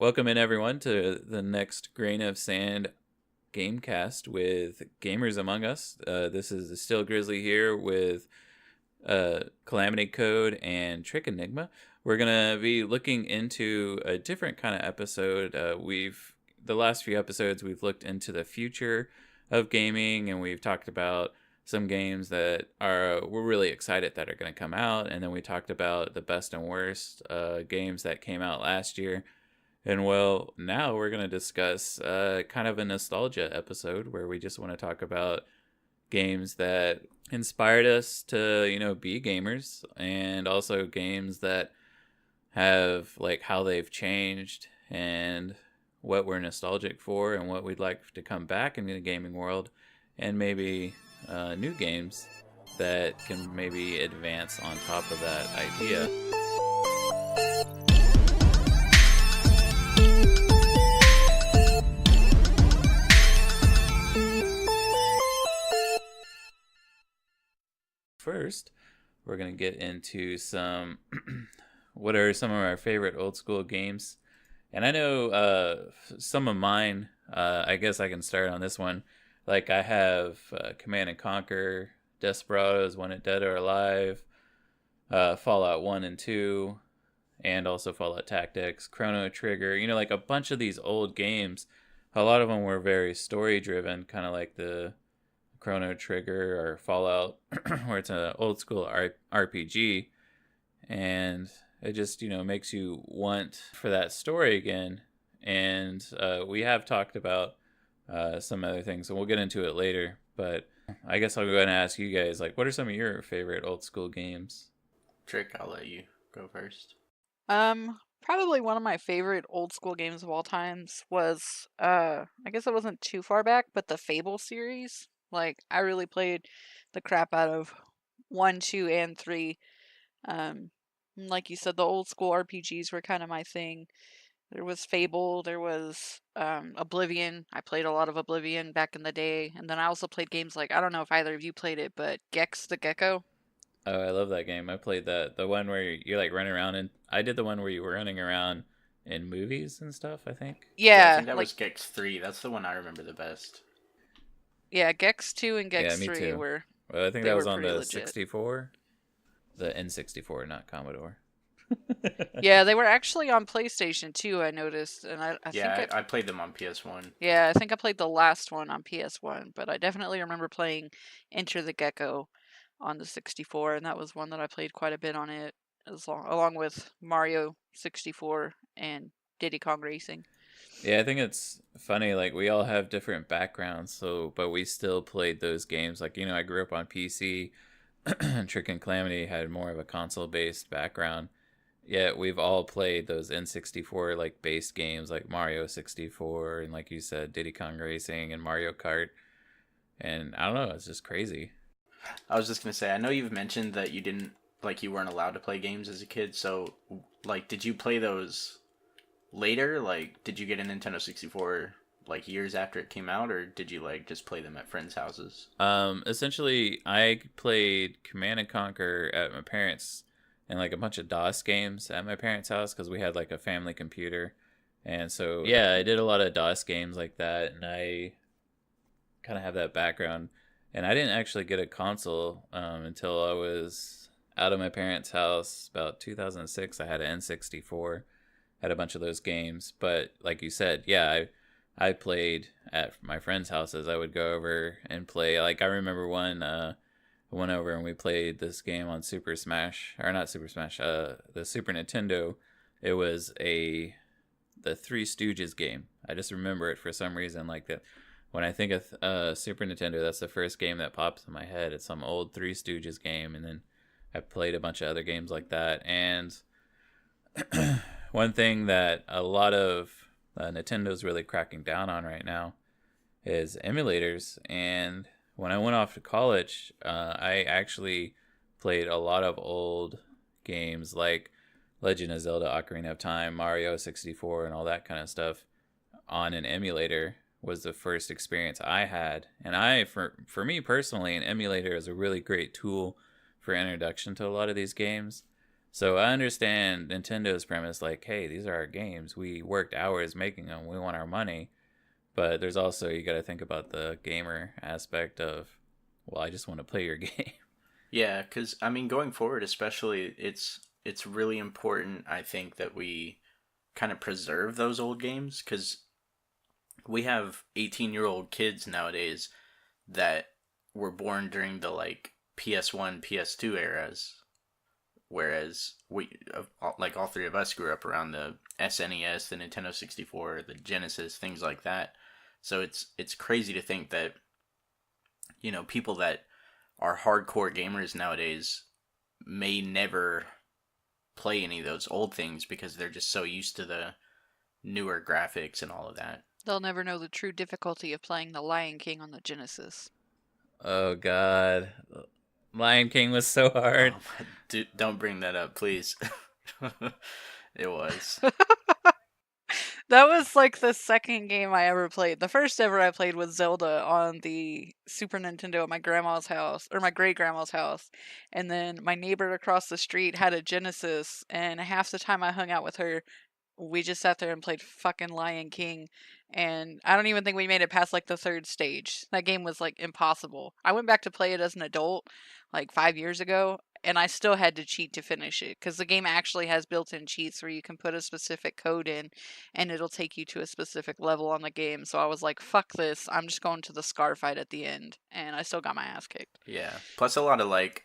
Welcome in everyone to the next Grain of Sand Gamecast with Gamers Among Us. This is the Still Grizzly here with Calamity Code and Trickenigma. We're gonna be looking into a different kind of episode. The last few episodes we've looked into the future of gaming, and we've talked about some games that we're really excited that are going to come out, and then we talked about the best and worst games that came out last year. And well, now we're going to discuss kind of a nostalgia episode where we just want to talk about games that inspired us to, be gamers, and also games that have like how they've changed and what we're nostalgic for and what we'd like to come back in the gaming world, and maybe new games that can maybe advance on top of that idea. First, we're going to get into some what are some of our favorite old school games. And I know some of mine, I guess I can start on this one. Like I have Command and Conquer, Desperados, Wanted Dead or Alive, Fallout 1 and 2, and also Fallout Tactics, Chrono Trigger, like a bunch of these old games. A lot of them were very story driven, kind of like the Chrono Trigger or Fallout, where it's an old school RPG, and it just makes you want for that story again. And we have talked about some other things, and we'll get into it later. But I guess I'll go ahead and ask you guys, like, what are some of your favorite old school games? Trick, I'll let you go first. Probably one of my favorite old school games of all times was I guess it wasn't too far back, but the Fable series. Like I really played the crap out of 1, 2, and 3. Like you said, the old school RPGs were kind of my thing. There was Fable, there was Oblivion. I played a lot of Oblivion back in the day, and then I also played games like, I don't know if either of you played it, but Gex the Gecko. Oh, I love that game. I played the one where you're like running around, and I did the one where you were running around in movies and stuff, I think. I think that was Gex 3. That's the one I remember the best. Yeah, Gex 2 and Gex me 3 too. were. Well, I think that was on the legit. 64, the N64, not Commodore. Yeah, they were actually on PlayStation 2, I noticed, and I think I played them on PS1. Yeah, I think I played the last one on PS1, but I definitely remember playing Enter the Gecko on the 64, and that was one that I played quite a bit on it, along with Mario 64 and Diddy Kong Racing. Yeah, I think it's funny, like we all have different backgrounds, but we still played those games. Like, I grew up on PC. Trick and Calamity had more of a console-based background. Yet we've all played those N64 like based games like Mario 64 and, like you said, Diddy Kong Racing and Mario Kart. And I don't know, it's just crazy. I was just gonna say, I know you've mentioned that you weren't allowed to play games as a kid. So, like, did you play those later? Like, did you get a Nintendo 64 like years after it came out, or did you like just play them at friends' houses? Essentially, I played Command and Conquer at my parents' and like a bunch of DOS games at my parents' house because we had like a family computer. And so, yeah, I did a lot of DOS games like that, and I kind of have that background. And I didn't actually get a console until I was out of my parents' house about 2006. I had an N64, had a bunch of those games. But like you said, yeah, I played at my friends' houses. I would go over and play. Like I remember one. Went over and we played this game on Super Smash, or not Super Smash, the Super Nintendo. It was the Three Stooges game. I just remember it for some reason. Like that, when I think of Super Nintendo, that's the first game that pops in my head. It's some old Three Stooges game, and then I played a bunch of other games like that. And one thing that a lot of Nintendo's really cracking down on right now is emulators. And when I went off to college, I actually played a lot of old games like Legend of Zelda Ocarina of Time, Mario 64, and all that kind of stuff on an emulator. Was the first experience I had. And for me personally, an emulator is a really great tool for introduction to a lot of these games. So I understand Nintendo's premise, like, hey, these are our games. We worked hours making them. We want our money. But there's also, you got to think about the gamer aspect of, well, I just want to play your game. Yeah, because I mean, going forward, especially, it's really important. I think that we kind of preserve those old games because we have 18-year-old kids nowadays that were born during the like PS1, PS2 eras, whereas like all three of us grew up around the SNES, the Nintendo 64, the Genesis, things like that. So it's crazy to think that people that are hardcore gamers nowadays may never play any of those old things because they're just so used to the newer graphics and all of that. They'll never know the true difficulty of playing the Lion King on the Genesis. Oh, God. Lion King was so hard. Oh, dude, don't bring that up, please. It was. That was like the second game I ever played. The first ever I played was Zelda on the Super Nintendo at my grandma's house, or my great grandma's house. And then my neighbor across the street had a Genesis, and half the time I hung out with her, we just sat there and played fucking Lion King. And I don't even think we made it past like the third stage. That game was like impossible. I went back to play it as an adult like 5 years ago, and I still had to cheat to finish it because the game actually has built in cheats where you can put a specific code in and it'll take you to a specific level on the game. So I was like, fuck this. I'm just going to the Scar fight at the end. And I still got my ass kicked. Yeah. Plus a lot of like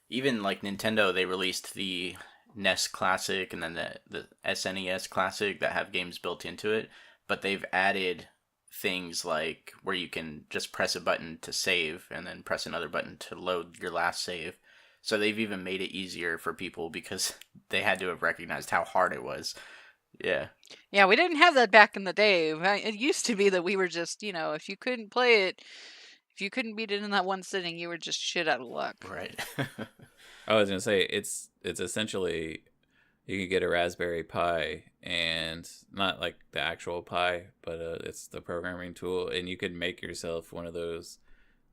even like Nintendo, they released the NES Classic and then the SNES Classic that have games built into it, but they've added things like where you can just press a button to save and then press another button to load your last save. So they've even made it easier for people because they had to have recognized how hard it was. Yeah. Yeah, we didn't have that back in the day. It used to be that we were just, if you couldn't play it, if you couldn't beat it in that one sitting, you were just shit out of luck. Right. I was gonna say it's essentially, you can get a Raspberry Pi, and not like the actual Pi, but it's the programming tool, and you could make yourself one of those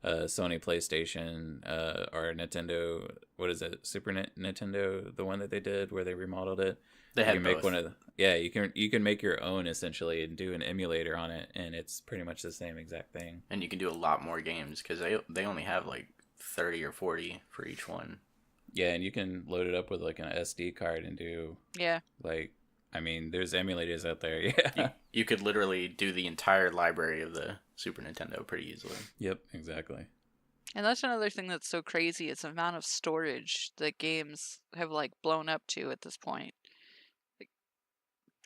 Sony PlayStation or Nintendo. What is it? Nintendo, the one that they did where they remodeled it. They had you can both. make one of the, yeah. You can make your own essentially and do an emulator on it, and it's pretty much the same exact thing. And you can do a lot more games because they only have like 30 or 40 for each one. Yeah, and you can load it up with like an SD card and do, Yeah. like, I mean, there's emulators out there. Yeah. You could literally do the entire library of the Super Nintendo pretty easily. Yep, exactly. And that's another thing that's so crazy. It's the amount of storage that games have like blown up to at this point.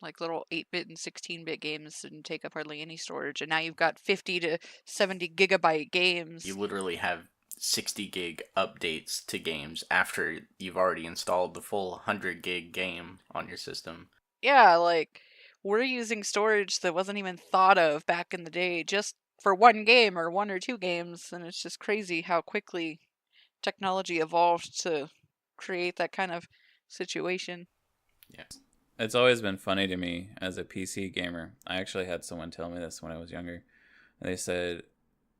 Like little 8-bit and 16-bit games didn't take up hardly any storage, and now you've got 50 to 70 gigabyte games. You literally have 60 gig updates to games after you've already installed the full 100 gig game on your system. Yeah, like we're using storage that wasn't even thought of back in the day just for one game or one or two games, and it's just crazy how quickly technology evolved to create that kind of situation. Yeah. It's always been funny to me as a PC gamer. I actually had someone tell me this when I was younger. And they said,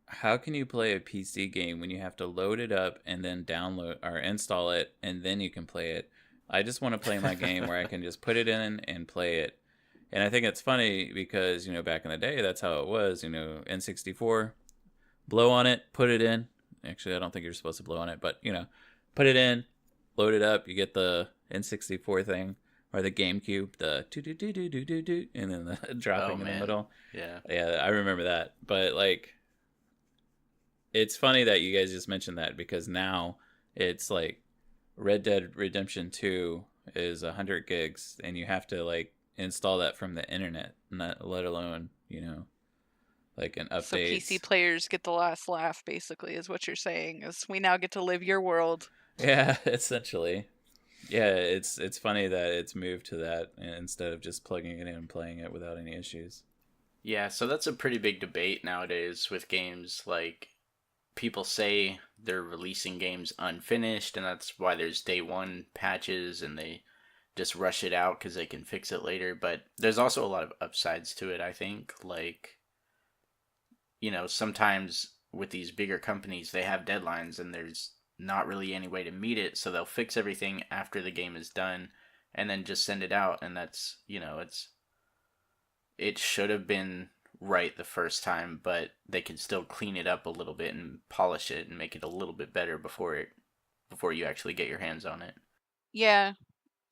how can you play a PC game when you have to load it up and then download or install it and then you can play it? I just want to play my game where I can just put it in and play it. And I think it's funny because, back in the day, that's how it was. N64, blow on it, put it in. Actually, I don't think you're supposed to blow on it, but, put it in, load it up, you get the N64 thing. Or the GameCube, the do-do-do-do-do-do, and then the dropping in the middle. Yeah. Yeah, I remember that. But, like, it's funny that you guys just mentioned that because now it's like Red Dead Redemption 2 is 100 gigs, and you have to, like, install that from the internet, not let alone, like an update. So PC players get the last laugh, basically, is what you're saying, is we now get to live your world. Yeah, essentially. Yeah, it's funny that it's moved to that instead of just plugging it in and playing it without any issues. Yeah, so that's a pretty big debate nowadays with games. Like, people say they're releasing games unfinished, and that's why there's day one patches, and they just rush it out because they can fix it later. But there's also a lot of upsides to it, I think. Like, sometimes with these bigger companies, they have deadlines, and there's not really any way to meet it, so they'll fix everything after the game is done and then just send it out. And that's, it should have been right the first time, but they can still clean it up a little bit and polish it and make it a little bit better before you actually get your hands on it. Yeah,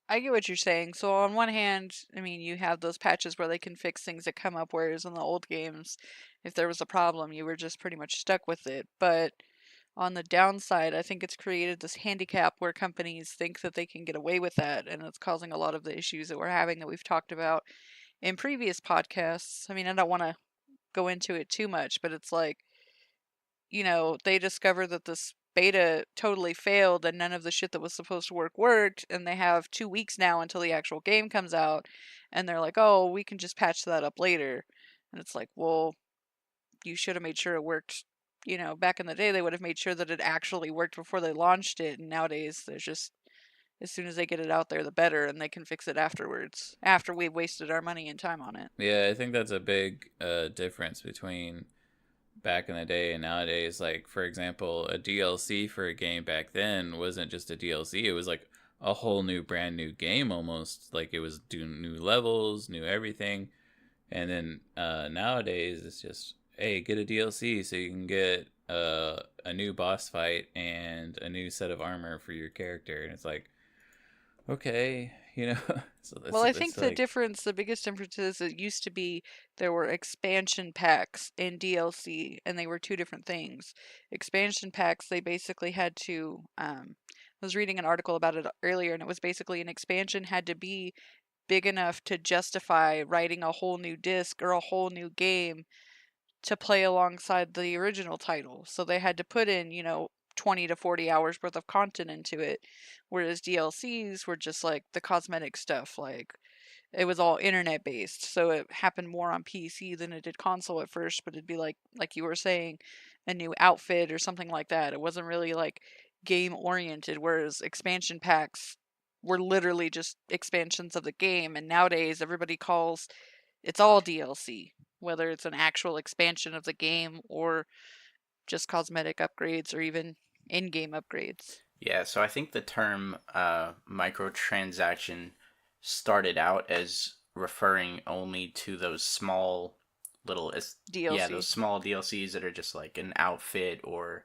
I get what you're saying. So on one hand, I mean, you have those patches where they can fix things that come up, whereas in the old games, if there was a problem, you were just pretty much stuck with it. But on the downside, I think it's created this handicap where companies think that they can get away with that, and it's causing a lot of the issues that we're having that we've talked about in previous podcasts. I mean, I don't want to go into it too much, but it's like, they discover that this beta totally failed and none of the shit that was supposed to work worked, and they have 2 weeks now until the actual game comes out, and they're like, oh, we can just patch that up later. And it's like, well, you should have made sure it worked. Back in the day, they would have made sure that it actually worked before they launched it, and nowadays, there's just, as soon as they get it out there, the better, and they can fix it afterwards, after we've wasted our money and time on it. Yeah, I think that's a big difference between back in the day and nowadays. Like, for example, a DLC for a game back then wasn't just a DLC, it was like a whole new brand new game almost. Like, it was doing new levels, new everything. And then nowadays it's just, hey, get a DLC so you can get a new boss fight and a new set of armor for your character. And it's like, okay, so Well, I think the biggest difference is it used to be there were expansion packs and DLC, and they were two different things. Expansion packs, they basically had to, I was reading an article about it earlier, and it was basically an expansion had to be big enough to justify writing a whole new disc or a whole new game to play alongside the original title. So they had to put in, 20 to 40 hours worth of content into it, whereas DLCs were just like the cosmetic stuff. Like, it was all internet based, so it happened more on PC than it did console at first, but it'd be like you were saying, a new outfit or something like that. It wasn't really like game oriented, whereas expansion packs were literally just expansions of the game, and nowadays everybody calls it's all DLC, whether it's an actual expansion of the game or just cosmetic upgrades or even in-game upgrades. Yeah, so I think the term microtransaction started out as referring only to those small little DLCs. Yeah, those small DLCs that are just like an outfit or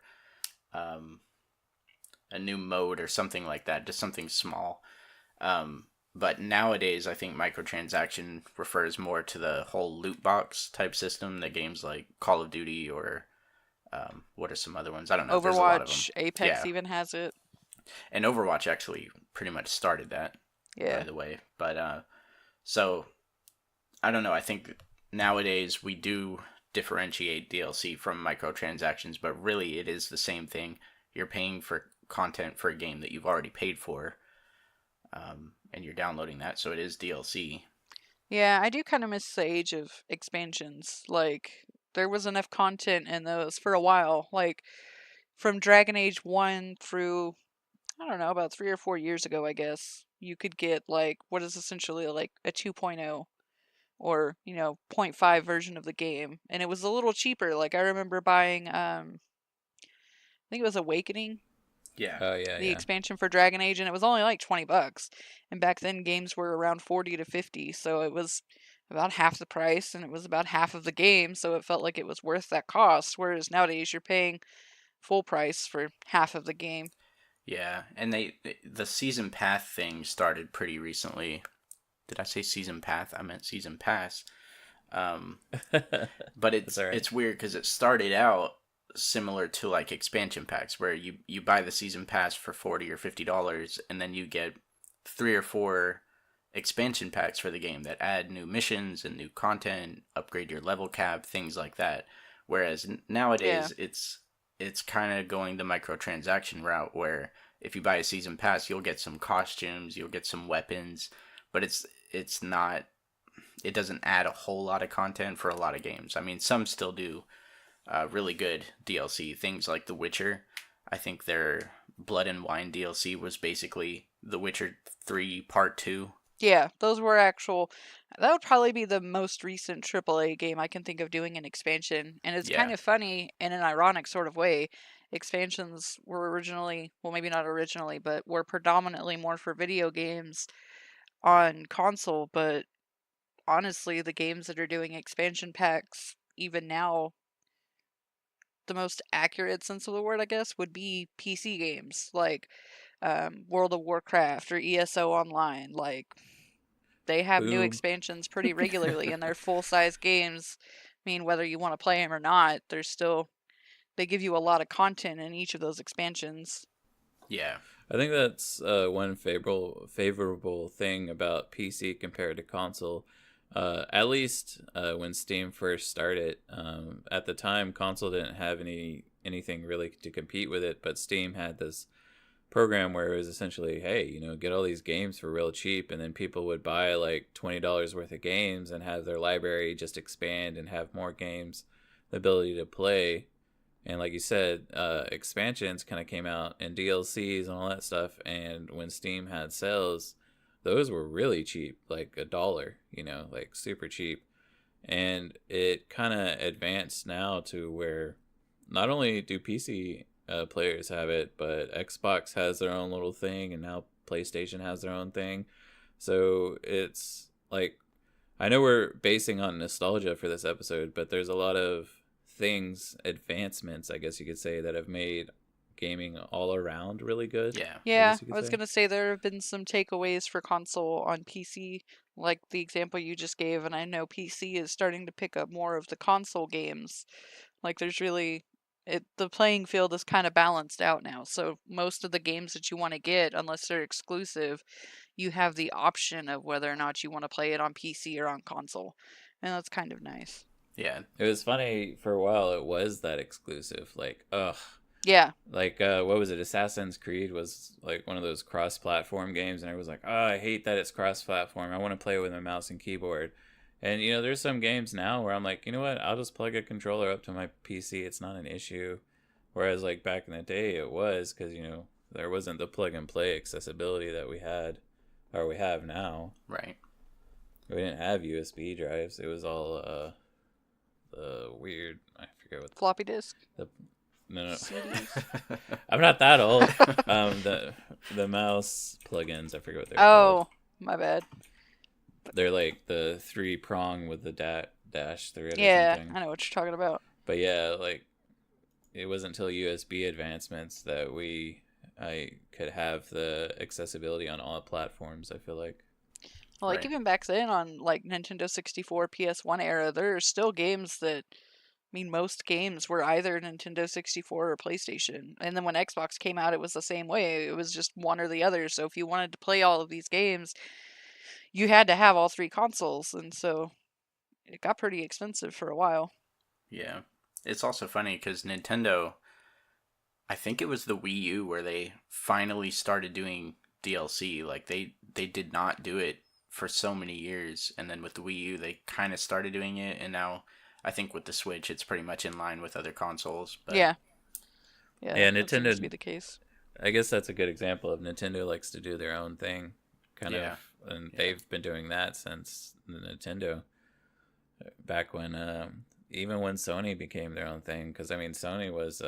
a new mode or something like that, just something small. But nowadays, I think microtransaction refers more to the whole loot box type system that games like Call of Duty or what are some other ones? I don't know. Overwatch, there's a lot of them. Apex even has it. And Overwatch actually pretty much started that, by the way. But so I don't know. I think nowadays we do differentiate DLC from microtransactions, but really it is the same thing. You're paying for content for a game that you've already paid for, and you're downloading that, so it is DLC. Yeah, I do kind of miss the age of expansions. Like, there was enough content in those for a while. Like, from Dragon Age 1 through, I don't know, about 3 or 4 years ago, I guess, you could get, like, what is essentially like a 2.0 or, 0.5 version of the game. And it was a little cheaper. Like, I remember buying, I think it was Awakening. Yeah. Oh yeah. The expansion for Dragon Age, and it was only like $20. And back then games were around 40 to 50, so it was about half the price and it was about half of the game, so it felt like it was worth that cost. Whereas nowadays you're paying full price for half of the game. Yeah, and the season pass thing started pretty recently. Did I say season pass? I meant season pass. But it's weird because it started out similar to like expansion packs where you buy the season pass for $40 or $50 and then you get 3 or 4 expansion packs for the game that add new missions and new content, upgrade your level cap, things like that. Whereas nowadays it's kind of going the microtransaction route where if you buy a season pass, you'll get some costumes, you'll get some weapons, but it's not, it doesn't add a whole lot of content for a lot of games. I mean, some still do really good DLC, things like The Witcher. I think their Blood and Wine DLC was basically The Witcher 3 Part 2. Yeah, those were actual. That would probably be the most recent AAA game I can think of doing an expansion. And it's kind of funny in an ironic sort of way. expansions were originally, well, maybe not originally, but were predominantly more for video games on console. But honestly, the games that are doing expansion packs, even now, the most accurate sense of the word, I guess, would be PC games like World of Warcraft or ESO Online. Like, they have new Boo. expansions pretty regularly, and they're full size games. I mean, whether you want to play them or not, they give you a lot of content in each of those expansions. Yeah. I think that's one favorable thing about PC compared to console. At least when Steam first started, at the time console didn't have anything really to compete with it, but Steam had this program where it was essentially, hey, get all these games for real cheap, and then people would buy like $20 worth of games and have their library just expand and have more games, the ability to play. And like you said, expansions kind of came out and DLCs and all that stuff. And when Steam had sales, those were really cheap, like $1, like super cheap. And it kind of advanced now to where not only do PC players have it, but Xbox has their own little thing, and now PlayStation has their own thing. So it's like, I know we're basing on nostalgia for this episode, but there's a lot of advancements, I guess you could say, that have made gaming all around really good. Yeah, I was gonna say there have been some takeaways for console on PC, like the example you just gave, and I know PC is starting to pick up more of the console games. Like, the playing field is kind of balanced out now. So most of the games that you want to get, unless they're exclusive, you have the option of whether or not you want to play it on PC or on console, and that's kind of nice. Yeah. It was funny for a while. It was that exclusive. Like, ugh. Yeah. Like, what was it? Assassin's Creed was like one of those cross-platform games, and I was like, oh, I hate that it's cross-platform. I want to play with a mouse and keyboard. And, there's some games now where I'm like, you know what? I'll just plug a controller up to my PC. It's not an issue. Whereas, like, back in the day, it was because, there wasn't the plug-and-play accessibility that we had, or we have now. Right. We didn't have USB drives. It was all, weird, I forget what. Floppy disk? No. I'm not that old. The mouse plugins, I forget what they're called. Oh, my bad. They're like the 3-prong with the dash through it. Yeah, or something. I know what you're talking about. But yeah, like, it wasn't until USB advancements that I could have the accessibility on all platforms, I feel like. Well, like, even back then on, like, Nintendo 64, PS1 era, there are still games that, most games were either Nintendo 64 or PlayStation. And then when Xbox came out, it was the same way. It was just one or the other. So if you wanted to play all of these games, you had to have all three consoles. And so it got pretty expensive for a while. Yeah. It's also funny because Nintendo, I think it was the Wii U where they finally started doing DLC. Like, they did not do it for so many years. And then with the Wii U, they kind of started doing it. And now I think with the Switch, it's pretty much in line with other consoles. But... Yeah, Nintendo seems to be the case. I guess that's a good example of Nintendo likes to do their own thing, kind of, and they've been doing that since the Nintendo. Back when, even when Sony became their own thing, because Sony was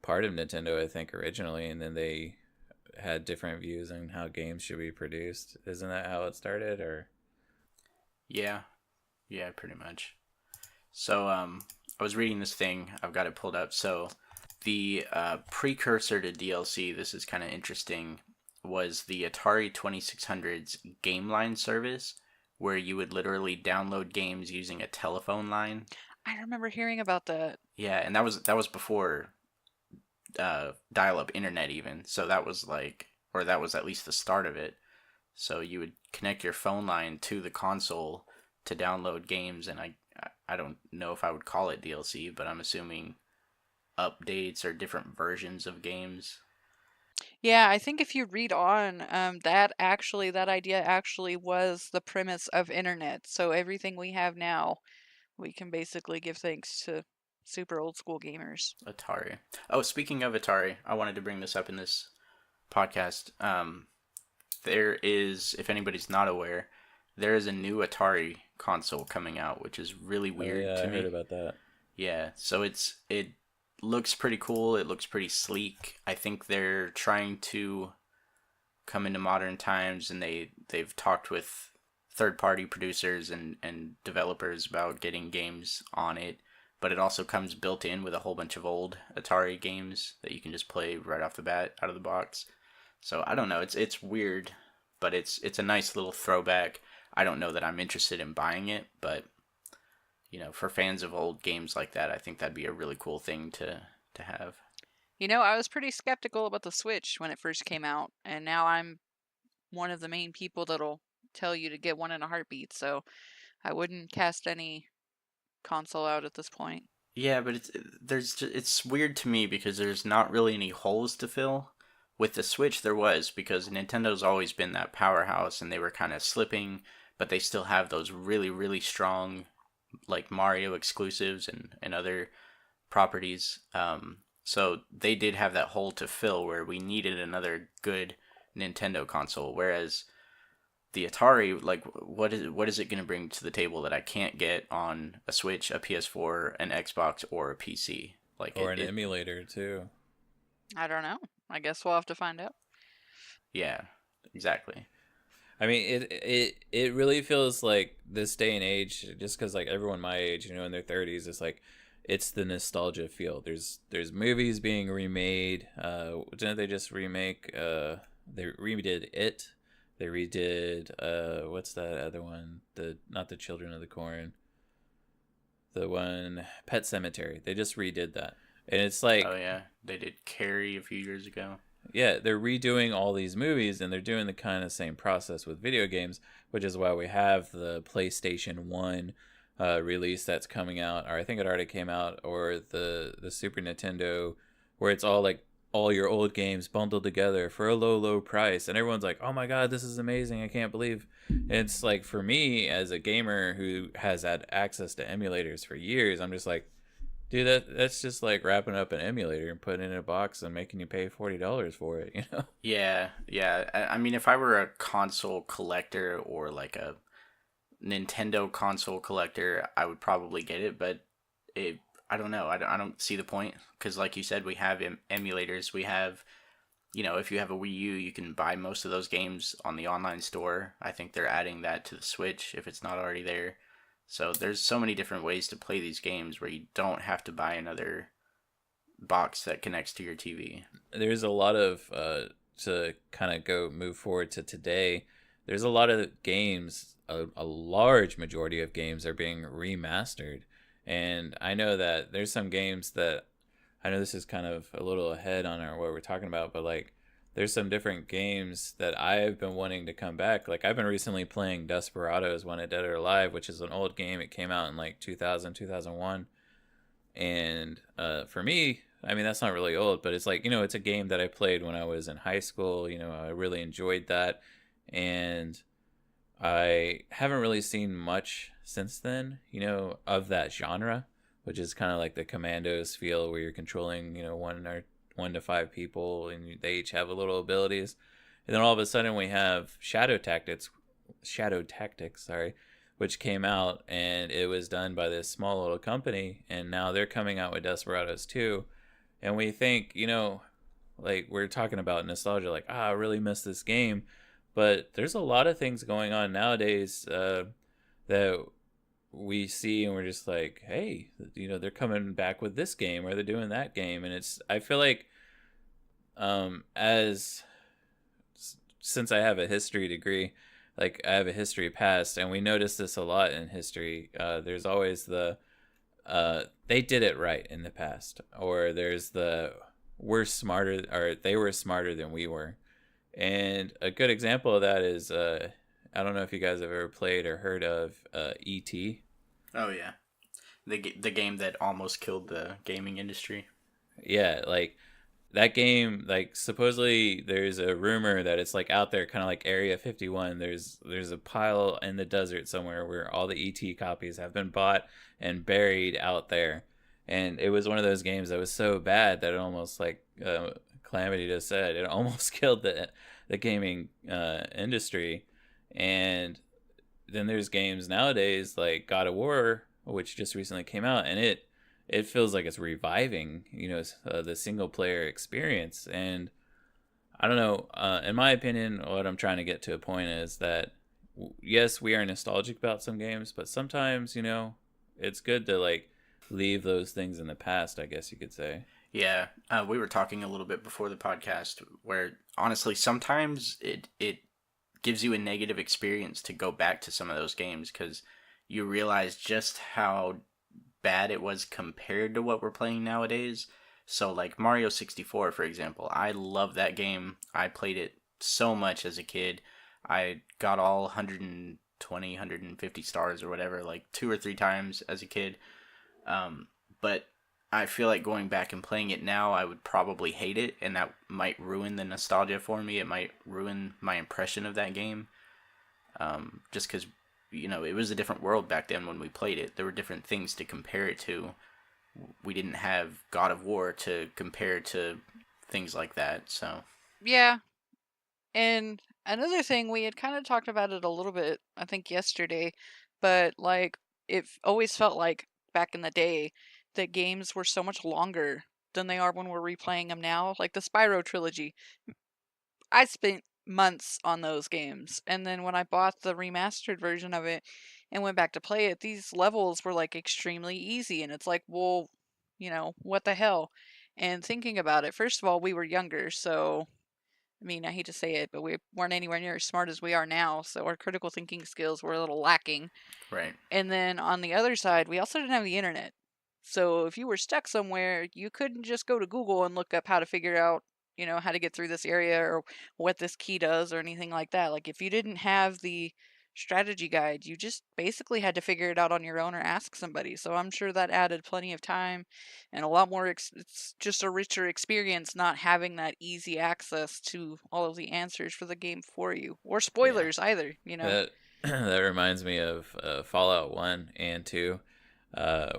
part of Nintendo, I think, originally, and then they had different views on how games should be produced. Isn't that how it started, or? Yeah, pretty much. So, I was reading this thing. I've got it pulled up. So, the precursor to DLC, this is kind of interesting, was the Atari 2600's Game Line service, where you would literally download games using a telephone line. I remember hearing about that. Yeah, and that was before dial-up internet even. So that was that was at least the start of it. So you would connect your phone line to the console to download games, and I don't know if I would call it DLC, but I'm assuming updates or different versions of games. Yeah, I think if you read on, that idea actually was the premise of internet. So everything we have now, we can basically give thanks to super old school gamers. Atari. Oh, speaking of Atari, I wanted to bring this up in this podcast. There is, if anybody's not aware, there is a new Atari console coming out, which is really weird to me. I heard about that. Yeah, so it looks pretty cool. It looks pretty sleek. I think they're trying to come into modern times, and they've talked with third party producers and developers about getting games on it. But it also comes built in with a whole bunch of old Atari games that you can just play right off the bat out of the box. So I don't know. It's weird, but it's a nice little throwback. I don't know that I'm interested in buying it, but for fans of old games like that, I think that'd be a really cool thing to have. I was pretty skeptical about the Switch when it first came out, and now I'm one of the main people that'll tell you to get one in a heartbeat, so I wouldn't cast any console out at this point. Yeah, but it's weird to me because there's not really any holes to fill. With the Switch, there was, because Nintendo's always been that powerhouse, and they were kind of slipping, but they still have those really, really strong, like Mario exclusives and other properties. So they did have that hole to fill where we needed another good Nintendo console. Whereas the Atari, like, what is it going to bring to the table that I can't get on a Switch, a PS4, an Xbox, or a PC? Or an emulator too. I don't know. I guess we'll have to find out. Yeah, exactly. I mean, it really feels like this day and age, just because like everyone my age, in their 30s, it's the nostalgia feel. There's movies being remade. Didn't they just remake? They redid it. They redid what's that other one? Not the Children of the Corn. The one Pet Sematary. They just redid that. And it's like, oh yeah, they did Carrie a few years ago. Yeah, they're redoing all these movies, and they're doing the kind of same process with video games, which is why we have the PlayStation 1 release that's coming out, or I think it already came out, or the Super Nintendo, where it's all like all your old games bundled together for a low price, and everyone's like, oh my god, this is amazing, I can't believe. And it's like, for me as a gamer who has had access to emulators for years, I'm just like, dude, that's just like wrapping up an emulator and putting it in a box and making you pay $40 for it, Yeah. I mean, if I were a console collector or like a Nintendo console collector, I would probably get it. But I don't know. I don't see the point, because, like you said, we have emulators. We have, if you have a Wii U, you can buy most of those games on the online store. I think they're adding that to the Switch if it's not already there. So there's so many different ways to play these games where you don't have to buy another box that connects to your TV. There's a lot of, to kind of move forward to today, there's a lot of games, a large majority of games are being remastered. And I know that there's some games that, I know this is kind of a little ahead on what we're talking about, but like, there's some different games that I've been wanting to come back. Like, I've been recently playing Desperados Wanted Dead or Alive, which is an old game. It came out in like 2000, 2001. And for me, I mean, that's not really old, but it's like, it's a game that I played when I was in high school. I really enjoyed that. And I haven't really seen much since then, of that genre, which is kind of like the Commandos feel, where you're controlling, 1 to 5 people, and they each have little abilities. And then all of a sudden we have Shadow Tactics, which came out, and it was done by this small little company, and now they're coming out with Desperados 2. And we think, like, we're talking about nostalgia, like, I really miss this game. But there's a lot of things going on nowadays that we see, and we're just like, hey, they're coming back with this game, or they're doing that game. And I feel like, since I have a history degree, like, I have a history past, and we notice this a lot in history. There's always they did it right in the past, or there's we're smarter, or they were smarter than we were. And a good example of that is, I don't know if you guys have ever played or heard of E.T. Oh yeah, the game that almost killed the gaming industry. Yeah, like, that game, like, supposedly there's a rumor that it's like out there, kind of like Area 51. There's a pile in the desert somewhere where all the E.T. copies have been bought and buried out there. And it was one of those games that was so bad that it almost, like Calamity just said, it almost killed the gaming industry. And then there's games nowadays like God of War, which just recently came out, and it feels like it's reviving, the single player experience. And I don't know. In my opinion, what I'm trying to get to a point is that yes, we are nostalgic about some games, but sometimes it's good to like leave those things in the past, I guess you could say. Yeah, we were talking a little bit before the podcast where honestly sometimes it gives you a negative experience to go back to some of those games because you realize just how bad it was compared to what we're playing nowadays. So like Mario 64 for example, I love that game. I played it so much as a kid. I got all 120, 150 stars or whatever like two or three times as a kid. But I feel like going back and playing it now, I would probably hate it, and that might ruin the nostalgia for me. It might ruin my impression of that game, just because it was a different world back then when we played it. There were different things to compare it to. We didn't have God of War to compare to things like that. So Yeah, and another thing, we had kind of talked about it a little bit, I think yesterday, but like always felt like back in the day that games were so much longer than they are when we're replaying them now. Like the Spyro trilogy, I spent months on those games, and then when I bought the remastered version of it and went back to play it, these levels were like extremely easy, and it's like, well, what the hell? And thinking about it, first of all, we were younger, so I mean, I hate to say it, but we weren't anywhere near as smart as we are now, so our critical thinking skills were a little lacking. right, And then on the other side, we also didn't have the internet. So if you were stuck somewhere, you couldn't just go to Google and look up how to figure out, how to get through this area or what this key does or anything like that. Like if you didn't have the strategy guide, you just basically had to figure it out on your own or ask somebody. So I'm sure that added plenty of time and a lot more. It's just a richer experience not having that easy access to all of the answers for the game for you or yeah, spoilers either. That that reminds me of Fallout 1 and 2.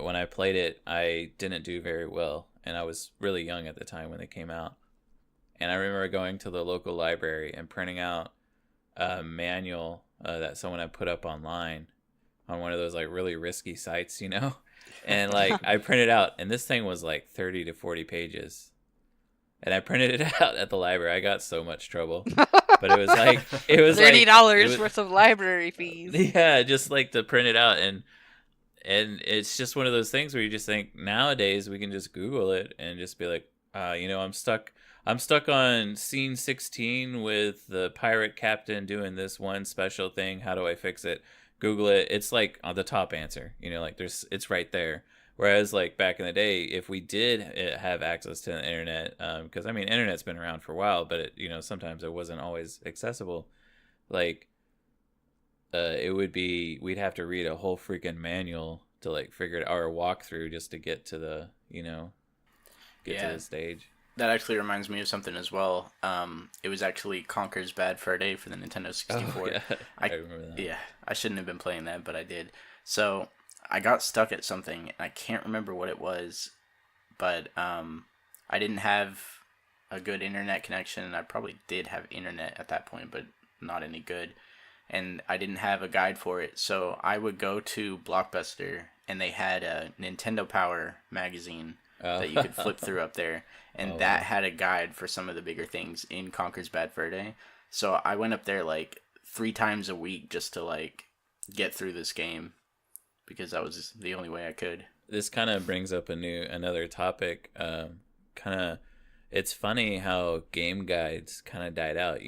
When I played it, I didn't do very well, and I was really young at the time when they came out. And I remember going to the local library and printing out a manual that someone had put up online on one of those like really risky sites. And like I printed out, and this thing was like 30 to 40 pages. And I printed it out at the library. I got so much trouble, but it was $30 worth of library fees. yeah, just like to print it out. And it's just one of those things where you just think nowadays we can just Google it and just be like, I'm stuck on scene 16 with the pirate captain doing this one special thing. How do I fix it? Google it. It's like on the top answer, like it's right there. Whereas like back in the day, if we did have access to the internet, because I mean, internet's been around for a while, but sometimes it wasn't always accessible. Like, we'd have to read a whole freaking manual to like figure it out, or walk through just to get to the get to the stage. That actually reminds me of something as well. It was actually Conker's Bad Fur Day for the Nintendo 64. Oh, yeah. I remember that. Yeah, I shouldn't have been playing that, but I did. So I got stuck at something, and I can't remember what it was, but I didn't have a good internet connection, and I probably did have internet at that point, but not any good. And I didn't have a guide for it, so I would go to Blockbuster, and they had a Nintendo Power magazine that you could flip through up there, and that had a guide for some of the bigger things in Conker's Bad Fur Day. So I went up there like 3 times a week just to like get through this game because that was the only way I could. This kind of brings up another topic. It's funny how game guides kind of died out.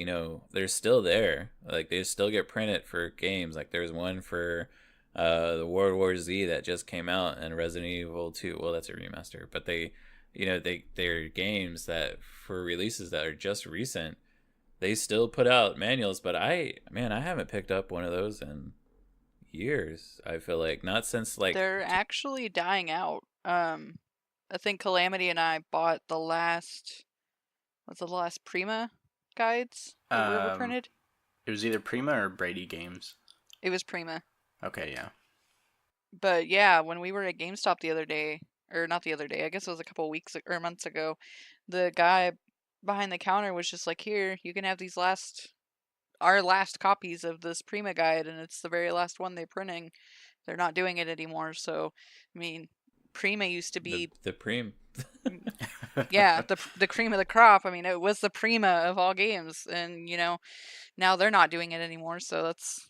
They're still there. Like they still get printed for games. Like there's one for the World War Z that just came out, and Resident Evil 2. Well, that's a remaster, but they're games that for releases that are just recent. They still put out manuals, but I haven't picked up one of those in years. I feel like not since like They're actually dying out. I think Calamity and I bought the last Prima guides that were ever printed. It was either Prima or Brady Games. It was Prima. Okay, yeah. But yeah, when we were at GameStop the other day, or not the other day, I guess it was a couple weeks or months ago, the guy behind the counter was just like, "Here, you can have our last copies of this Prima guide, and it's the very last one they're printing. They're not doing it anymore." So, I mean, Prima used to be the Preem. yeah, the cream of the crop. I mean, it was the Prima of all games, and now they're not doing it anymore. So that's,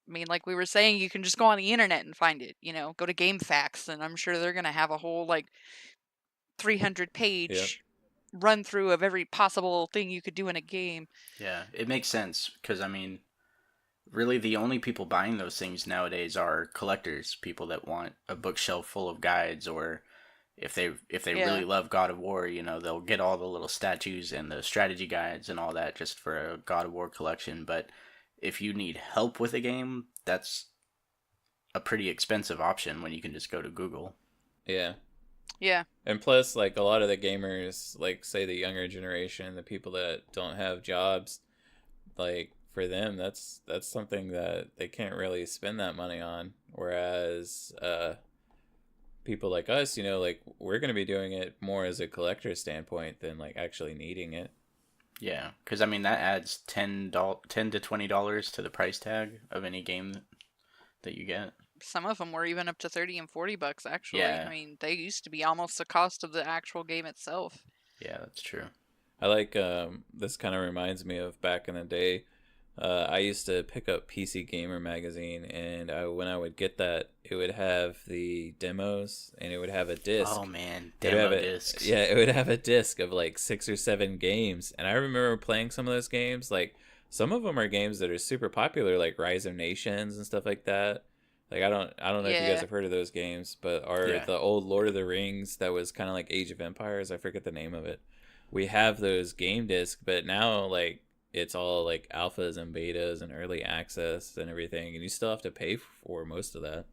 I mean, like we were saying, you can just go on the internet and find it. Go to GameFAQs, and I'm sure they're gonna have a whole like 300 Yep. page run through of every possible thing you could do in a game. Yeah, it makes sense because I mean, really, the only people buying those things nowadays are collectors, people that want a bookshelf full of guides, or if they Yeah. really love God of War, they'll get all the little statues and the strategy guides and all that just for a God of War collection. But if you need help with a game, that's a pretty expensive option when you can just go to Google. Yeah. Yeah. And plus, like, a lot of the gamers, like, say the younger generation, the people that don't have jobs, like, for them, that's something that they can't really spend that money on. Whereas, people like us, like, we're going to be doing it more as a collector standpoint than, like, actually needing it. Yeah, because I mean that adds $10 to $20 to the price tag of any game that you get. Some of them were even up to 30 and $40 actually. I Yeah, mean, they used to be almost the cost of the actual game itself. yeah, that's true. I like, this kind of reminds me of back in the day. I used to pick up PC Gamer magazine, and when I would get that, it would have the demos, and it would have a disc. Oh man, It would demo have discs. yeah, it would have a disc of like 6 or 7 games, and I remember playing some of those games. Like, some of them are games that are super popular, like Rise of Nations and stuff like that. Like, I don't know if you guys Yeah. have heard of those games, but are Yeah. the old Lord of the Rings that was kind of like Age of Empires. I forget the name of it. We have those game discs, but now, like, it's all like alphas and betas and early access and everything, and you still have to pay for most of that.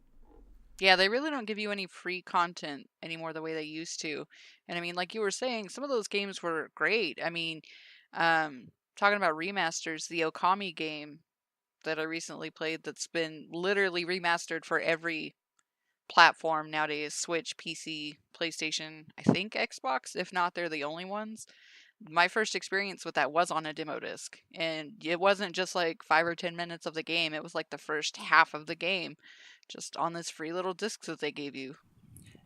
Yeah, they really don't give you any free content anymore the way they used to. And I mean, like you were saying, some of those games were great. I mean, talking about remasters, the Okami game that I recently played that's been literally remastered for every platform nowadays, Switch, PC, PlayStation, I think Xbox. If not, they're the only ones. My first experience with that was on a demo disc, and it wasn't just like 5 or 10 minutes of the game. It was like the first half of the game, just on this free little disc that they gave you.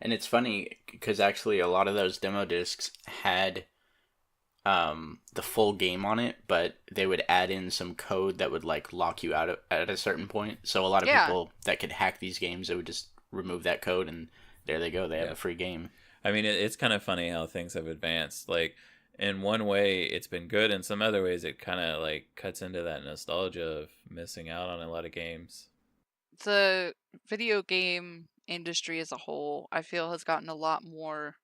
And it's funny because actually a lot of those demo discs had the full game on it, but they would add in some code that would like lock you at a certain point. So a lot of Yeah, people that could hack these games, they would just remove that code, and there they go. They have Yeah. a free game. I mean, it's kind of funny how things have advanced. Like, in one way, it's been good. In some other ways, it kind of like cuts into that nostalgia of missing out on a lot of games. the video game industry as a whole, I feel, has gotten a lot more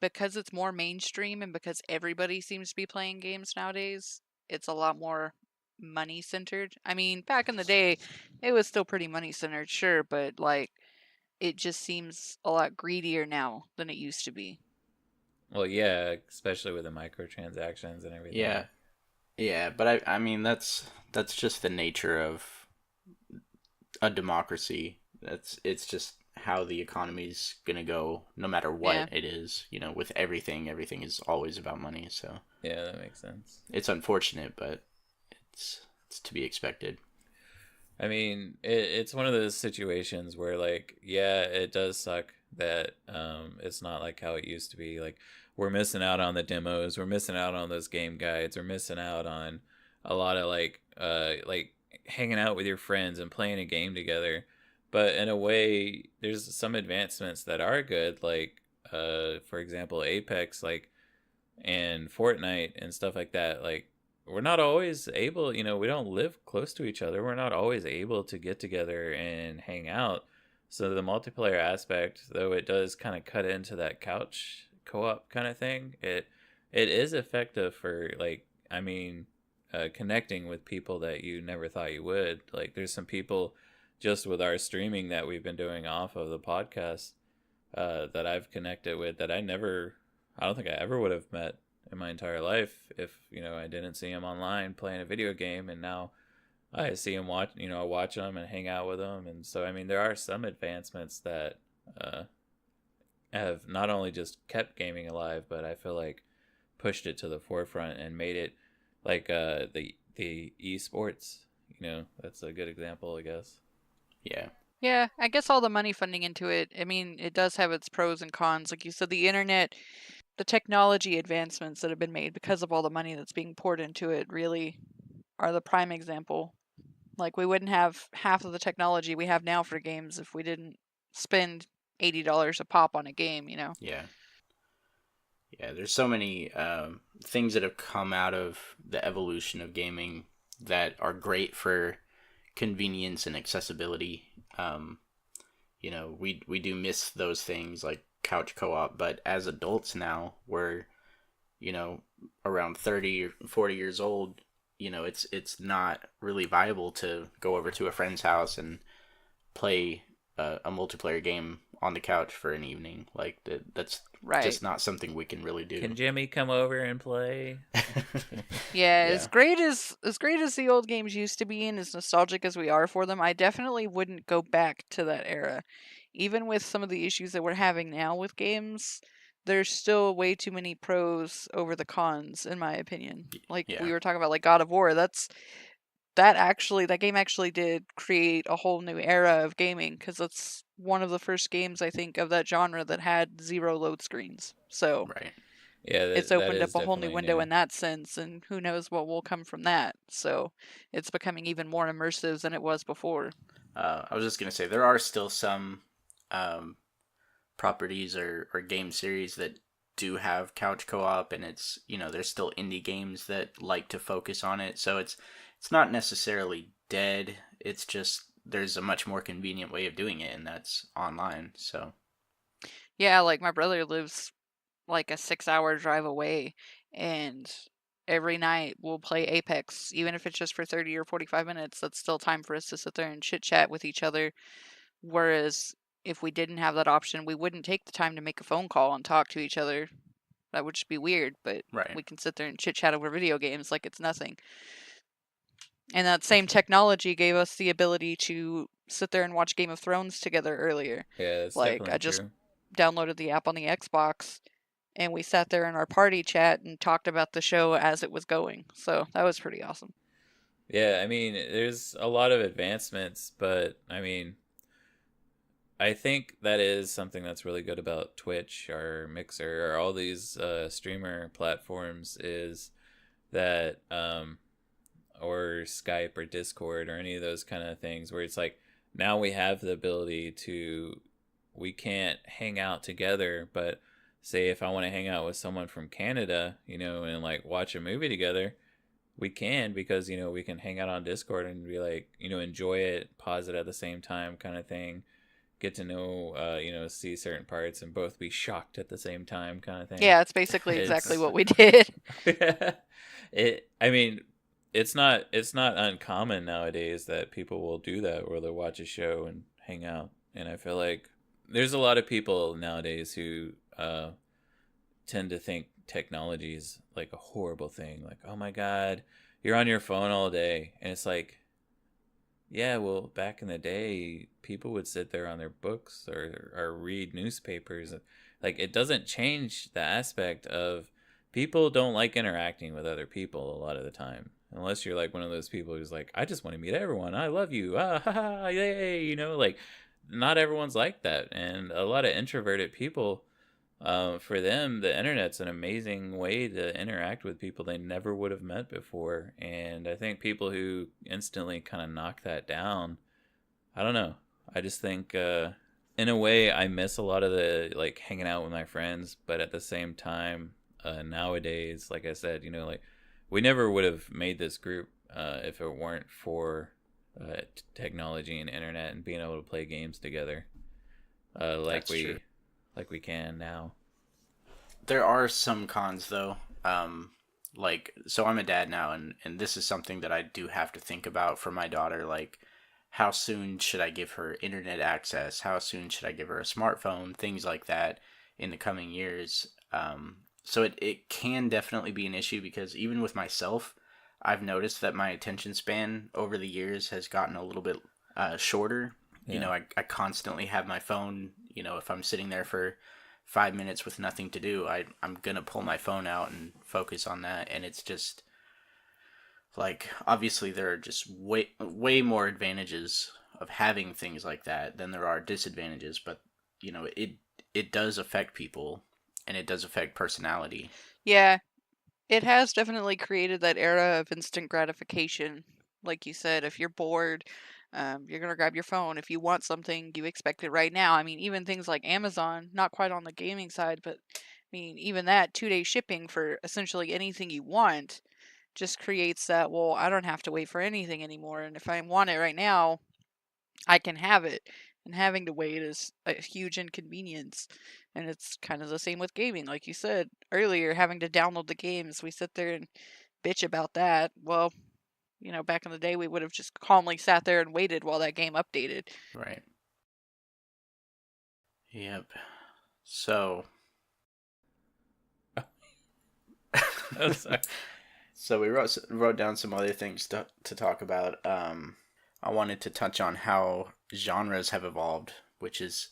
because it's more mainstream and because everybody seems to be playing games nowadays. It's a lot more money centered. I mean, back in the day, it was still pretty money centered, sure, but like it just seems a lot greedier now than it used to be. Well, yeah, especially with the microtransactions and everything. Yeah, yeah, but I mean that's just the nature of a democracy. It's just how the economy's gonna go, no matter Yeah. what it is. With everything is always about money. So Yeah, that makes sense. it's unfortunate, but it's to be expected. I mean, it's one of those situations where, like, yeah, it does suck that it's not like how it used to be. Like, we're missing out on the demos, we're missing out on those game guides, we're missing out on a lot of like hanging out with your friends and playing a game together. But in a way, there's some advancements that are good, like for example, Apex, like, and Fortnite and stuff like that. Like, we're not always able, we don't live close to each other. We're not always able to get together and hang out. So the multiplayer aspect, though it does kind of cut into that couch co-op kind of thing, it is effective for, like, I mean, connecting with people that you never thought you would. Like, there's some people just with our streaming that we've been doing off of the podcast that I've connected with that I don't think I ever would have met in my entire life if I didn't see him online playing a video game, and now I see him watch them and hang out with them. And so, I mean, there are some advancements that uh, have not only just kept gaming alive, but I feel like pushed it to the forefront and made it like the esports. That's a good example, I guess. Yeah, Yeah, I guess all the money funding into it, I mean, it does have its pros and cons. Like you said, the internet, the technology advancements that have been made because of all the money that's being poured into it really are the prime example. Like, we wouldn't have half of the technology we have now for games if we didn't spend $80 a pop on a game, you know? Yeah. Yeah, there's so many things that have come out of the evolution of gaming that are great for convenience and accessibility. We do miss those things like couch co-op, but as adults now, we're you know around 30 or 40 years old. It's not really viable to go over to a friend's house and play a multiplayer game on the couch for an evening. Like that's Right. just not something we can really do. Can Jimmy come over and play? Yeah, Yeah, as great as the old games used to be and as nostalgic as we are for them, I definitely wouldn't go back to that era. Even with some of the issues that we're having now with games, there's still way too many pros over the cons, in my opinion. Like yeah, we were talking about, like God of War. That game actually did create a whole new era of gaming because it's one of the first games I think of that genre that had zero load screens. So right. Yeah, it's that opened is up a whole new definitely window new. in that sense, and who knows what will come from that. So it's becoming even more immersive than it was before. I was just gonna say there are still some um, properties or game series that do have couch co-op, and it's there's still indie games that like to focus on it. So it's not necessarily dead. It's just there's a much more convenient way of doing it, and that's online. So Yeah, like my brother lives like a 6 hour drive away, and every night we'll play Apex, even if it's just for 30 or 45 minutes. That's still time for us to sit there and chit chat with each other. Whereas if we didn't have that option, we wouldn't take the time to make a phone call and talk to each other. That would just be weird, but right, we can sit there and chit chat over video games like it's nothing. And that same technology gave us the ability to sit there and watch Game of Thrones together earlier. Yeah, that's Like, definitely I just true. downloaded the app on the Xbox and we sat there in our party chat and talked about the show as it was going. So that was pretty awesome. Yeah, I mean, there's a lot of advancements, but I mean, I think that is something that's really good about Twitch or Mixer or all these streamer platforms is that, or Skype or Discord or any of those kind of things where it's like now we have the ability to, we can't hang out together, but say if I want to hang out with someone from Canada, and like watch a movie together, we can because we can hang out on Discord and be like enjoy it, pause it at the same time, kind of thing. Get to know, see certain parts and both be shocked at the same time, kind of thing. Yeah, it's basically exactly It's what we did. it. I mean, it's not uncommon nowadays that people will do that where they'll watch a show and hang out. And I feel like there's a lot of people nowadays who tend to think technology is like a horrible thing. Like, oh my god, you're on your phone all day, and it's like, yeah, well, back in the day, people would sit there on their books or read newspapers. Like, it doesn't change the aspect of people don't like interacting with other people a lot of the time. Unless you're like one of those people who's like, I just want to meet everyone. I love you. Ah, ha, ha, yay. Like, not everyone's like that. And a lot of introverted people, for them, the internet's an amazing way to interact with people they never would have met before. And I think people who instantly kind of knock that down, I don't know. I just think, in a way, I miss a lot of the like hanging out with my friends, but at the same time, nowadays, like I said, like we never would have made this group if it weren't for technology and internet and being able to play games together, like that's true. we can now. There are some cons though. So I'm a dad now, and this is something that I do have to think about for my daughter. Like, how soon should I give her internet access? How soon should I give her a smartphone? Things like that in the coming years. So it can definitely be an issue because even with myself, I've noticed that my attention span over the years has gotten a little bit shorter. Yeah, I constantly have my phone. If I'm sitting there for 5 minutes with nothing to do, I'm gonna pull my phone out and focus on that. And it's just like obviously there are just way more advantages of having things like that than there are disadvantages. But you know, it does affect people, and it does affect personality. Yeah, it has definitely created that era of instant gratification. Like you said, if you're bored, you're gonna grab your phone. If you want something, you expect it right now. I mean, even things like Amazon, not quite on the gaming side, but I mean, even that 2-day shipping for essentially anything you want just creates that, well, I don't have to wait for anything anymore. And if I want it right now, I can have it. And having to wait is a huge inconvenience. And it's kind of the same with gaming. Like you said earlier, having to download the games, we sit there and bitch about that. Well, back in the day, we would have just calmly sat there and waited while that game updated. Right. Yep. So. Oh, sorry. So we wrote down some other things to talk about. I wanted to touch on how genres have evolved, which is,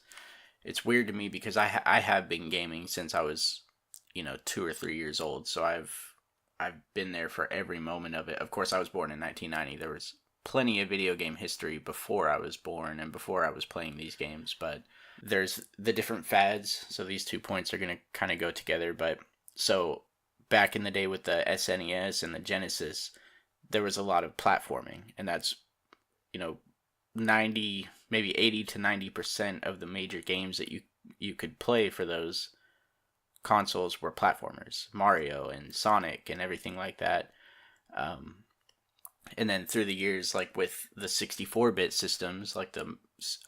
it's weird to me because I have been gaming since I was, 2 or 3 years old. So I've been there for every moment of it. Of course, I was born in 1990. There was plenty of video game history before I was born and before I was playing these games. But there's the different fads. So these 2 points are going to kind of go together. But so back in the day with the SNES and the Genesis, there was a lot of platforming, and that's 90, maybe 80 to 90% of the major games that you could play for those consoles were platformers, Mario and Sonic and everything like that. And then through the years, like with the 64-bit systems, like the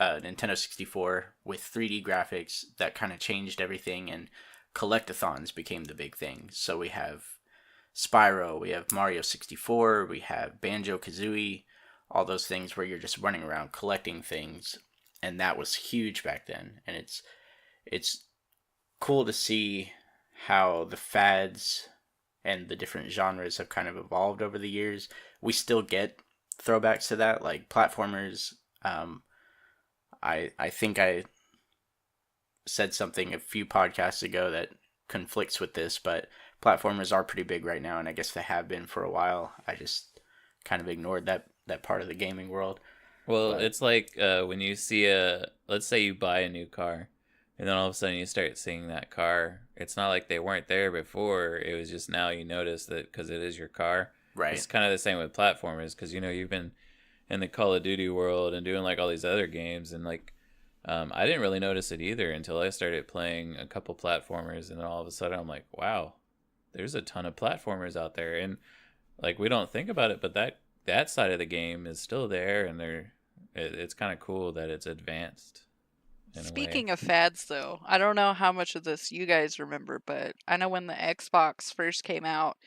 Nintendo 64 with 3D graphics, that kind of changed everything, and collectathons became the big thing. So we have Spyro, we have Mario 64, we have Banjo-Kazooie, all those things where you're just running around collecting things, and that was huge back then. And it's cool to see how the fads and the different genres have kind of evolved over the years. We still get throwbacks to that, like platformers. I think I said something a few podcasts ago that conflicts with this, but platformers are pretty big right now, and I guess they have been for a while. I just kind of ignored that part of the gaming world. Well, it's like when you see let's say you buy a new car, and then all of a sudden you start seeing that car. It's not like they weren't there before. It was just now you notice that because it is your car. Right. It's kind of the same with platformers, because you've been in the Call of Duty world and doing like all these other games, and like I didn't really notice it either until I started playing a couple platformers, and then all of a sudden I'm like, wow, there's a ton of platformers out there, and like we don't think about it, but that side of the game is still there, and it's kind of cool that it's advanced. Speaking of fads, though, I don't know how much of this you guys remember, but I know when the Xbox first came out,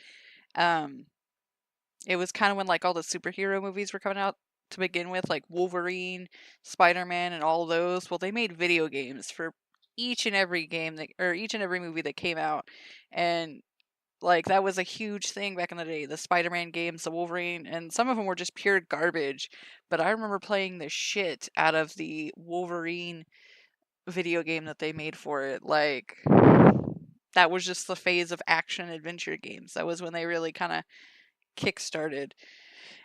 it was kind of when like all the superhero movies were coming out to begin with, like Wolverine, Spider-Man, and all those. Well, they made video games for each and every each and every movie that came out, and like that was a huge thing back in the day. The Spider-Man games, the Wolverine, and some of them were just pure garbage. But I remember playing the shit out of the Wolverine video game that they made for it. Like that was just the phase of action adventure games. That was when they really kind of kick-started.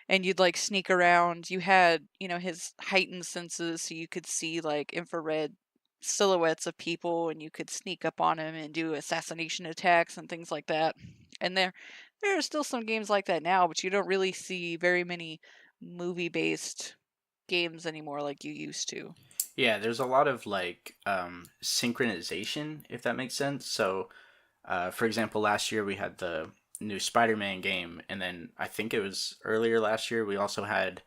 And you'd like sneak around. You had, his heightened senses, so you could see like infrared silhouettes of people, and you could sneak up on them and do assassination attacks and things like that. And there are still some games like that now, but you don't really see very many movie-based games anymore like you used to. Yeah, there's a lot of like synchronization, if that makes sense. So, for example, last year we had the new Spider-Man game, and then I think it was earlier last year we also had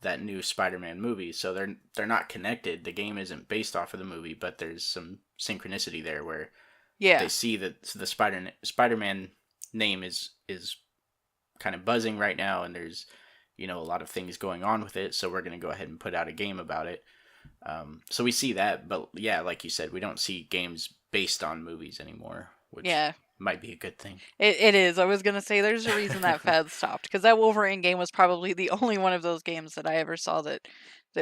that new Spider-Man movie. So they're not connected. The game isn't based off of the movie, but there's some synchronicity there where they see that the Spider-Man name is kind of buzzing right now, and there's a lot of things going on with it. So we're gonna go ahead and put out a game about it. So we see that, but yeah, like you said, we don't see games based on movies anymore, which might be a good thing. It is. I was gonna say there's a reason that fad stopped, because that Wolverine game was probably the only one of those games that I ever saw that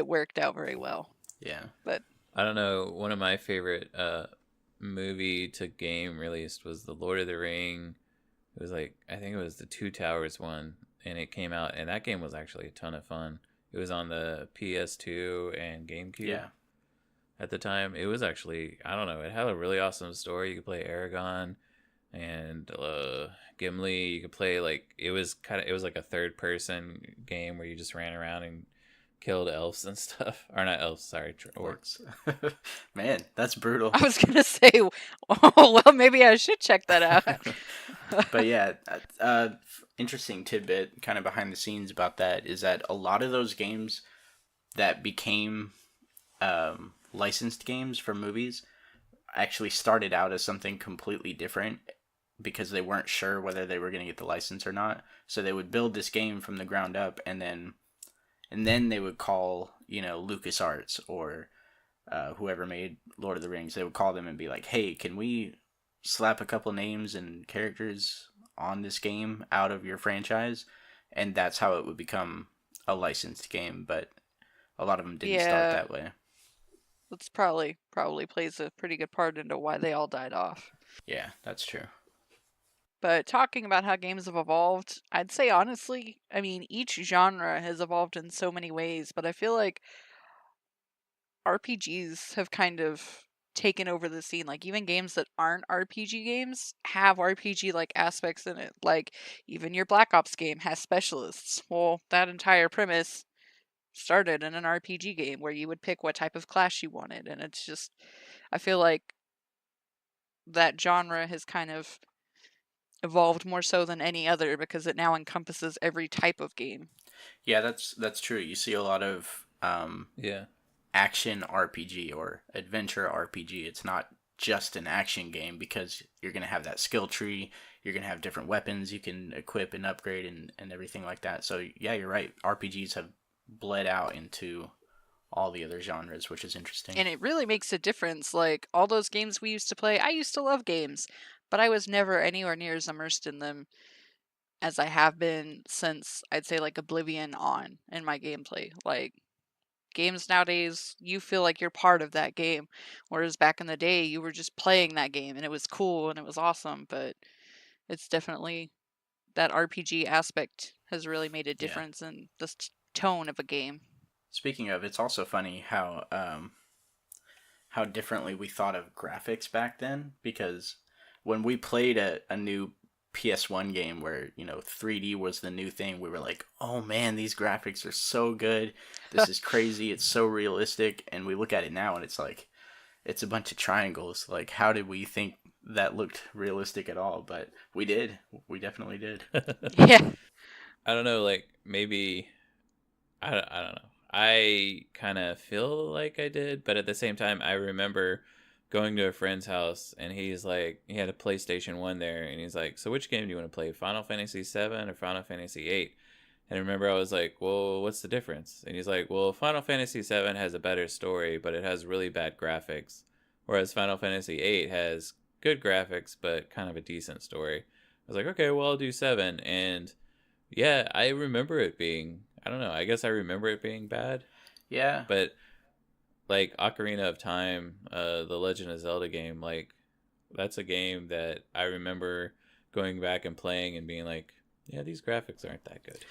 worked out very well. Yeah, but I don't know. One of my favorite movie to game released was the Lord of the Ring. It was like, I think it was the Two Towers one, and it came out, and that game was actually a ton of fun. It was on the PS2 and GameCube. Yeah. At the time, it was actually, I don't know, it had a really awesome story. You could play Aragon and Gimli. You could play it was like a third person game where you just ran around and killed elves and stuff. Or not elves, sorry, orcs. Man, that's brutal. I was gonna say, oh well, maybe I should check that out. But yeah, interesting tidbit kind of behind the scenes about that is that a lot of those games that became licensed games for movies actually started out as something completely different because they weren't sure whether they were going to get the license or not. So they would build this game from the ground up, and then they would call, LucasArts or whoever made Lord of the Rings. They would call them and be like, "Hey, can we slap a couple names and characters on this game out of your franchise?" And that's how it would become a licensed game. But a lot of them didn't start that way. That's probably plays a pretty good part into why they all died off. Yeah, that's true. But talking about how games have evolved, I'd say honestly, I mean, each genre has evolved in so many ways, but I feel like RPGs have kind of taken over the scene. Like, even games that aren't RPG games have RPG-like aspects in it. Like, even your Black Ops game has specialists. Well, that entire premise started in an RPG game where you would pick what type of class you wanted, and it's just, I feel like that genre has kind of evolved more so than any other because it now encompasses every type of game. Yeah, that's true. You see a lot of action RPG or adventure RPG. It's not just an action game because you're going to have that skill tree. You're going to have different weapons you can equip and upgrade and everything like that. So yeah, you're right. RPGs have bled out into all the other genres, which is interesting. And it really makes a difference. Like, all those games we used to play, I used to love games, but I was never anywhere near as immersed in them as I have been since, I'd say, like, Oblivion on in my gameplay. Like, games nowadays, you feel like you're part of that game, whereas back in the day, you were just playing that game, and it was cool, and it was awesome, but it's definitely, that RPG aspect has really made a difference in the tone of a game. Speaking of, it's also funny how differently we thought of graphics back then, because when we played a new PS1 game where 3D was the new thing, we were like, "Oh man, these graphics are so good. This is crazy. It's so realistic." And we look at it now and it's like, it's a bunch of triangles. Like, how did we think that looked realistic at all? But we did. We definitely did. Yeah. I don't know, like, maybe I don't know. I kind of feel like I did, but at the same time, I remember going to a friend's house, and he's like, he had a PlayStation 1 there, and he's like, "So which game do you want to play, Final Fantasy 7 or Final Fantasy 8?" And I remember I was like, "Well, what's the difference?" And he's like, "Well, Final Fantasy 7 has a better story, but it has really bad graphics, whereas Final Fantasy 8 has good graphics, but kind of a decent story." I was like, "Okay, well, I'll do 7." And yeah, I remember it being, I don't know, I guess I remember it being bad. Yeah. But like Ocarina of Time, the Legend of Zelda game, like, that's a game that I remember going back and playing and being like, yeah, these graphics aren't that good.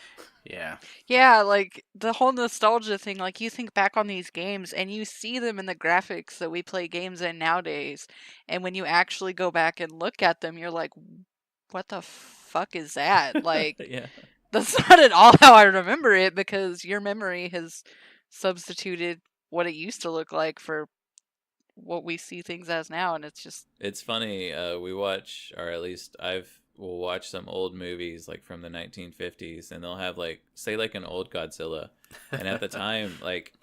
Yeah. Yeah, like, the whole nostalgia thing, like, you think back on these games and you see them in the graphics that we play games in nowadays, and when you actually go back and look at them, you're like, what the fuck is that? Like, Yeah. that's not at all how I remember it, because your memory has substituted what it used to look like for what we see things as now, and it's just, It's funny, we watch, or at least will watch some old movies like from the 1950s, and they'll have like, say, like an old Godzilla, and at the time, like,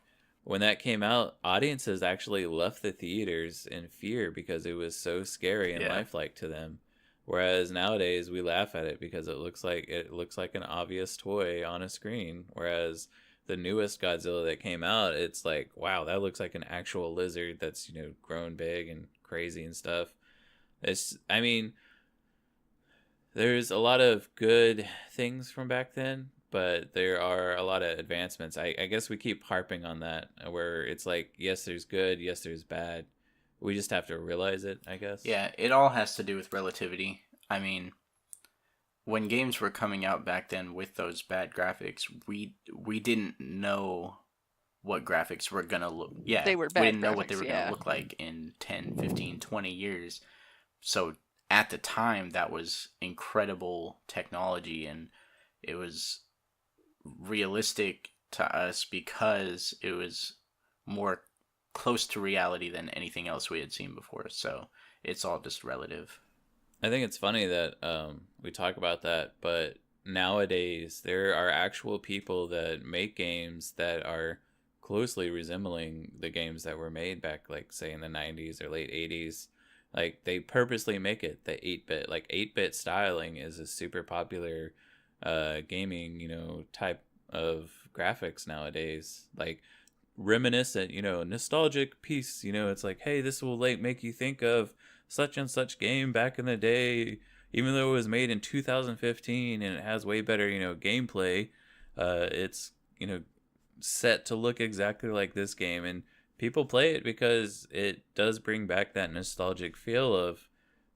when that came out, audiences actually left the theaters in fear because it was so scary and lifelike to them. Whereas nowadays we laugh at it because it looks like an obvious toy on a screen. Whereas the newest Godzilla that came out, it's like, wow, that looks like an actual lizard that's, grown big and crazy and stuff. I mean, there's a lot of good things from back then, but there are a lot of advancements. I guess we keep harping on that, where it's like, yes, there's good, yes, there's bad. We just have to realize it, I guess. Yeah, it all has to do with relativity. I mean, when games were coming out back then with those bad graphics, we didn't know what graphics were gonna look. Yeah, They were we bad didn't know what they graphics, were gonna yeah. look like in 10, 15, 20 years. So at the time, that was incredible technology, and it was realistic to us because it was more close to reality than anything else we had seen before. So it's all just relative. I think it's funny that we talk about that, but nowadays there are actual people that make games that are closely resembling the games that were made back, like say in the 90s or late 80s. Like they purposely make it the 8-bit, like 8-bit styling is a super popular gaming, type of graphics nowadays. Like reminiscent, nostalgic piece, it's like, hey, this will like make you think of such and such game back in the day, even though it was made in 2015 and it has way better, gameplay. It's, set to look exactly like this game, and people play it because it does bring back that nostalgic feel of,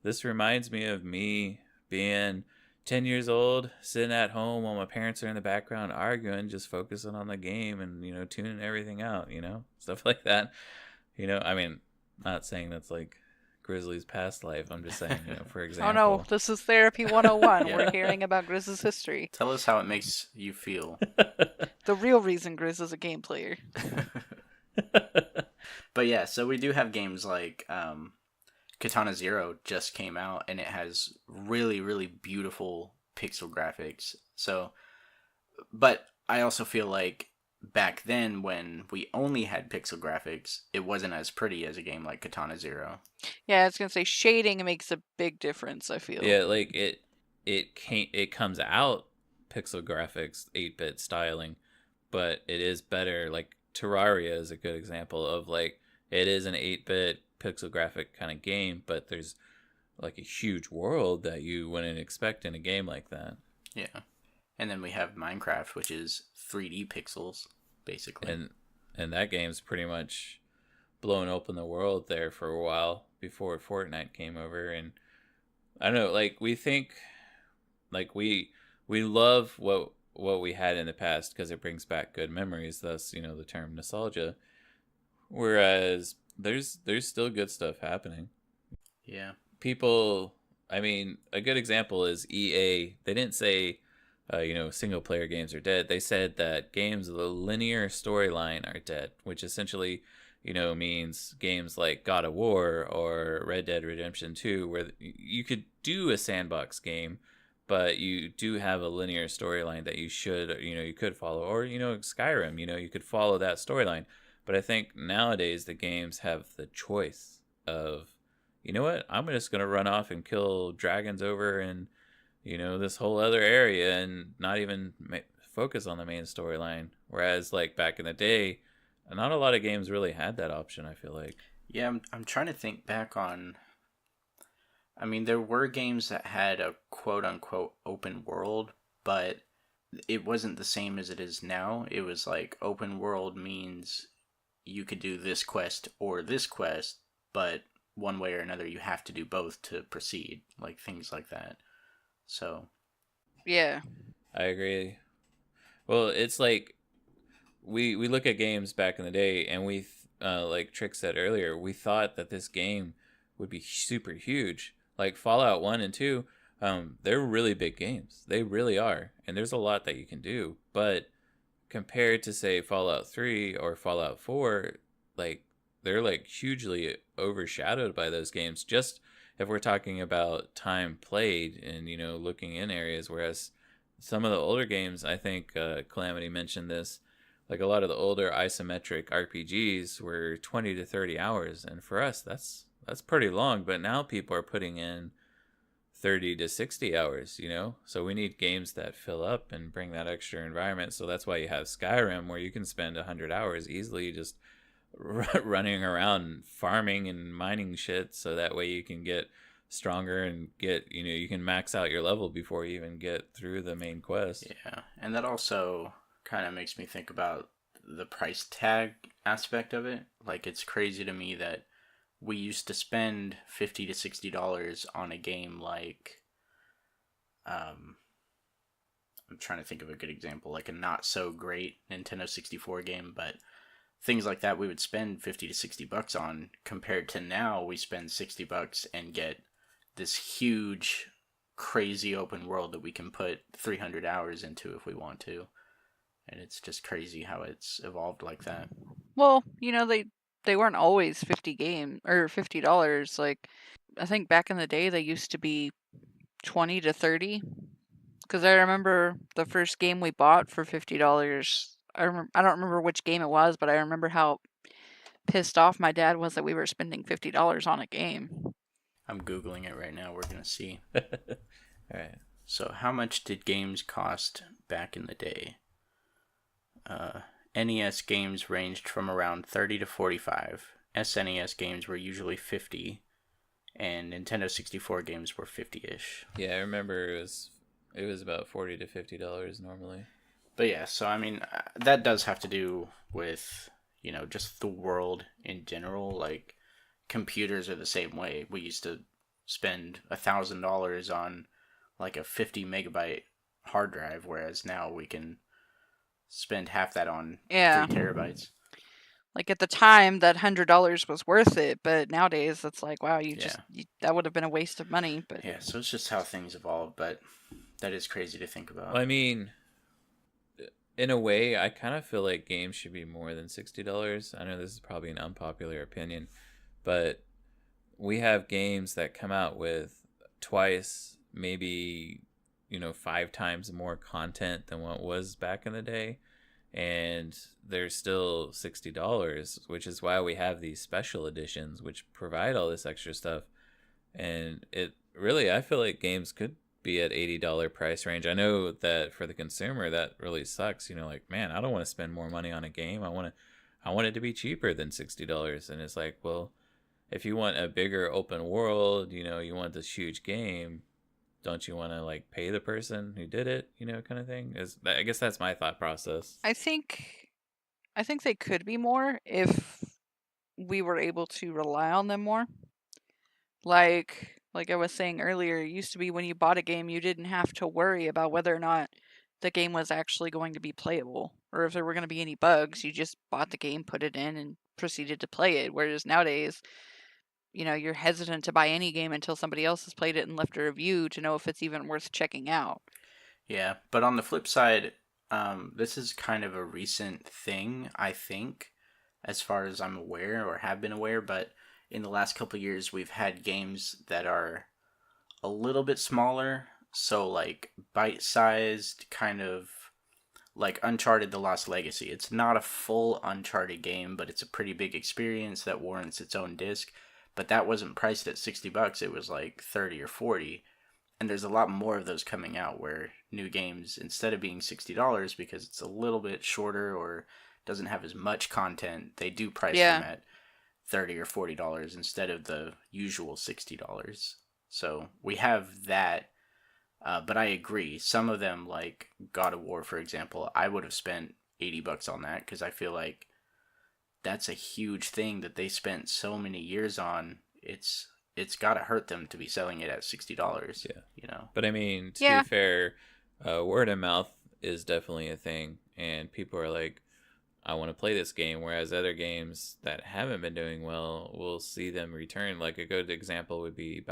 this reminds me of me being 10 years old, sitting at home while my parents are in the background arguing, just focusing on the game and, tuning everything out, stuff like that. I mean, not saying that's like Grizzly's past life. I'm just saying, for Oh no, example. this is Therapy 101. Yeah. We're hearing about Grizz's history. Tell us how it makes you feel. The real reason Grizz is a game player. But yeah, so we do have games like Katana Zero just came out, and it has really, really beautiful pixel graphics. So, but I also feel like back then, when we only had pixel graphics, it wasn't as pretty as a game like Katana Zero. Yeah, I was gonna say shading makes a big difference, I feel. Yeah, like it comes out pixel graphics, 8-bit styling, but it is better. Like Terraria is a good example of, like, it is an 8-bit pixel graphic kind of game, but there's like a huge world that you wouldn't expect in a game like that. Yeah. And then we have Minecraft, which is 3D pixels, basically. And that game's pretty much blown open the world there for a while before Fortnite came over. And I don't know, like, we think, like, we love what we had in the past because it brings back good memories, thus, the term nostalgia. Whereas there's still good stuff happening. Yeah. People, I mean, a good example is EA. They didn't say, single player games are dead. They said that games with a linear storyline are dead, which essentially, means games like God of War or Red Dead Redemption 2, where you could do a sandbox game, but you do have a linear storyline that you could follow. Or, Skyrim, you could follow that storyline. But I think nowadays the games have the choice of, you know what, I'm just going to run off and kill dragons over in, this whole other area and not even focus on the main storyline. Whereas, like, back in the day, not a lot of games really had that option, I feel like. Yeah, I'm trying to think back on... I mean, there were games that had a quote-unquote open world, but it wasn't the same as it is now. It was like, open world means you could do this quest or this quest, but one way or another you have to do both to proceed, like things like that. So Yeah. I agree. Well, it's like we look at games back in the day, and we like Trick said earlier, we thought that this game would be super huge. Like Fallout 1 and 2, they're really big games. They really are. And there's a lot that you can do. But compared to, say, Fallout 3 or Fallout 4, like, they're like hugely overshadowed by those games. Just if we're talking about time played and, looking in areas. Whereas some of the older games, I think Calamity mentioned this, like a lot of the older isometric RPGs were 20 to 30 hours. And for us, that's pretty long. But now people are putting in 30 to 60 hours, So we need games that fill up and bring that extra environment. So that's why you have Skyrim, where you can spend 100 hours easily just running around farming and mining shit, so that way you can get stronger and get, you can max out your level before you even get through the main quest. yeah, and that also kind of makes me think about the price tag aspect of it. Like, it's crazy to me that we used to spend $50 to $60 on a game like I'm trying to think of a good example, like a not so great Nintendo 64 game, but things like that we would spend 50 to 60 bucks on, compared to now we spend 60 bucks and get this huge crazy open world that we can put 300 hours into if we want to. And it's just crazy how it's evolved like that. Well, they weren't always 50 game or $50. Like I think back in the day they used to be 20 to 30. Because I remember the first game we bought for $50. I don't remember which game it was, but I remember how pissed off my dad was that we were spending $50 on a game. I'm Googling it right now. We're going to see. All right. So, how much did games cost back in the day? NES games ranged from around 30 to 45. SNES games were usually 50. And Nintendo 64 games were 50-ish. Yeah, I remember it was about $40 to $50 normally. But yeah, so I mean, that does have to do with, just the world in general. Like, computers are the same way. We used to spend $1,000 on like a 50 megabyte hard drive, whereas now we can spend half that on 3 terabytes. Like at the time, that $100 was worth it, but nowadays it's like, wow, that would have been a waste of money. But yeah, so it's just how things evolve. But that is crazy to think about. Well, I mean, in a way, I kind of feel like games should be more than $60. I know this is probably an unpopular opinion, but we have games that come out with twice, maybe 5 times more content than what was back in the day, and they're still $60, which is why we have these special editions which provide all this extra stuff. And it really, I feel like games could be at $80 price range. I know that for the consumer that really sucks, like, man, I don't want to spend more money on a game. I want it to be cheaper than $60. And it's like, well, if you want a bigger open world, you want this huge game, don't you want to like pay the person who did it, kind of thing? I guess that's my thought process. I think they could be more if we were able to rely on them more. Like I was saying earlier, it used to be when you bought a game, you didn't have to worry about whether or not the game was actually going to be playable or if there were going to be any bugs. You just bought the game, put it in, and proceeded to play it. Whereas nowadays, you're hesitant to buy any game until somebody else has played it and left a review to know if it's even worth checking out. Yeah, but on the flip side, this is kind of a recent thing, I think, as far as I'm aware or have been aware, but in the last couple of years, we've had games that are a little bit smaller, so like bite-sized, kind of like Uncharted: The Lost Legacy. It's not a full Uncharted game, but it's a pretty big experience that warrants its own disc. But that wasn't priced at $60. It was like 30 or 40. And there's a lot more of those coming out where new games, instead of being $60 because it's a little bit shorter or doesn't have as much content, they do price them at $30 or $40 instead of the usual $60. So we have that. But I agree. Some of them, like God of War, for example, I would have spent $80 on that because I feel like that's a huge thing that they spent so many years on. It's got to hurt them to be selling it at $60. Yeah. But I mean, to be fair, word of mouth is definitely a thing, and people are like, I want to play this game, whereas other games that haven't been doing well, we'll see them return. Like a good example would be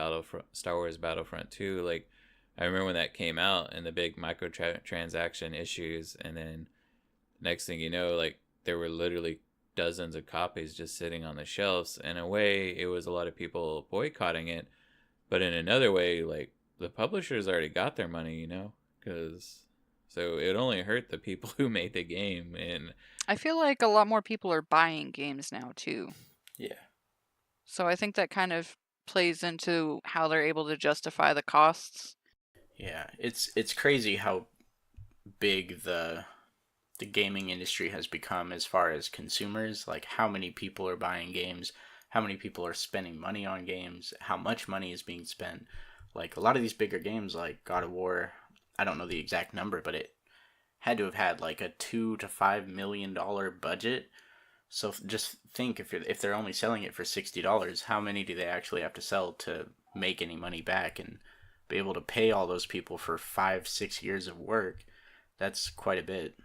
Star Wars Battlefront 2. Like, I remember when that came out and the big microtransaction issues, and then next thing you know, like, there were literally dozens of copies just sitting on the shelves. In a way, it was a lot of people boycotting it, but in another way, like, the publishers already got their money, so it only hurt the people who made the game. And I feel like a lot more people are buying games now too. Yeah. So I think that kind of plays into how they're able to justify the costs. Yeah, it's crazy how big the gaming industry has become as far as consumers, like how many people are buying games, how many people are spending money on games, how much money is being spent. Like a lot of these bigger games like God of War, I don't know the exact number, but it had to have had like a $2 to $5 million budget. So just think, if they're only selling it for $60, how many do they actually have to sell to make any money back? And be able to pay all those people for 5-6 years of work, that's quite a bit.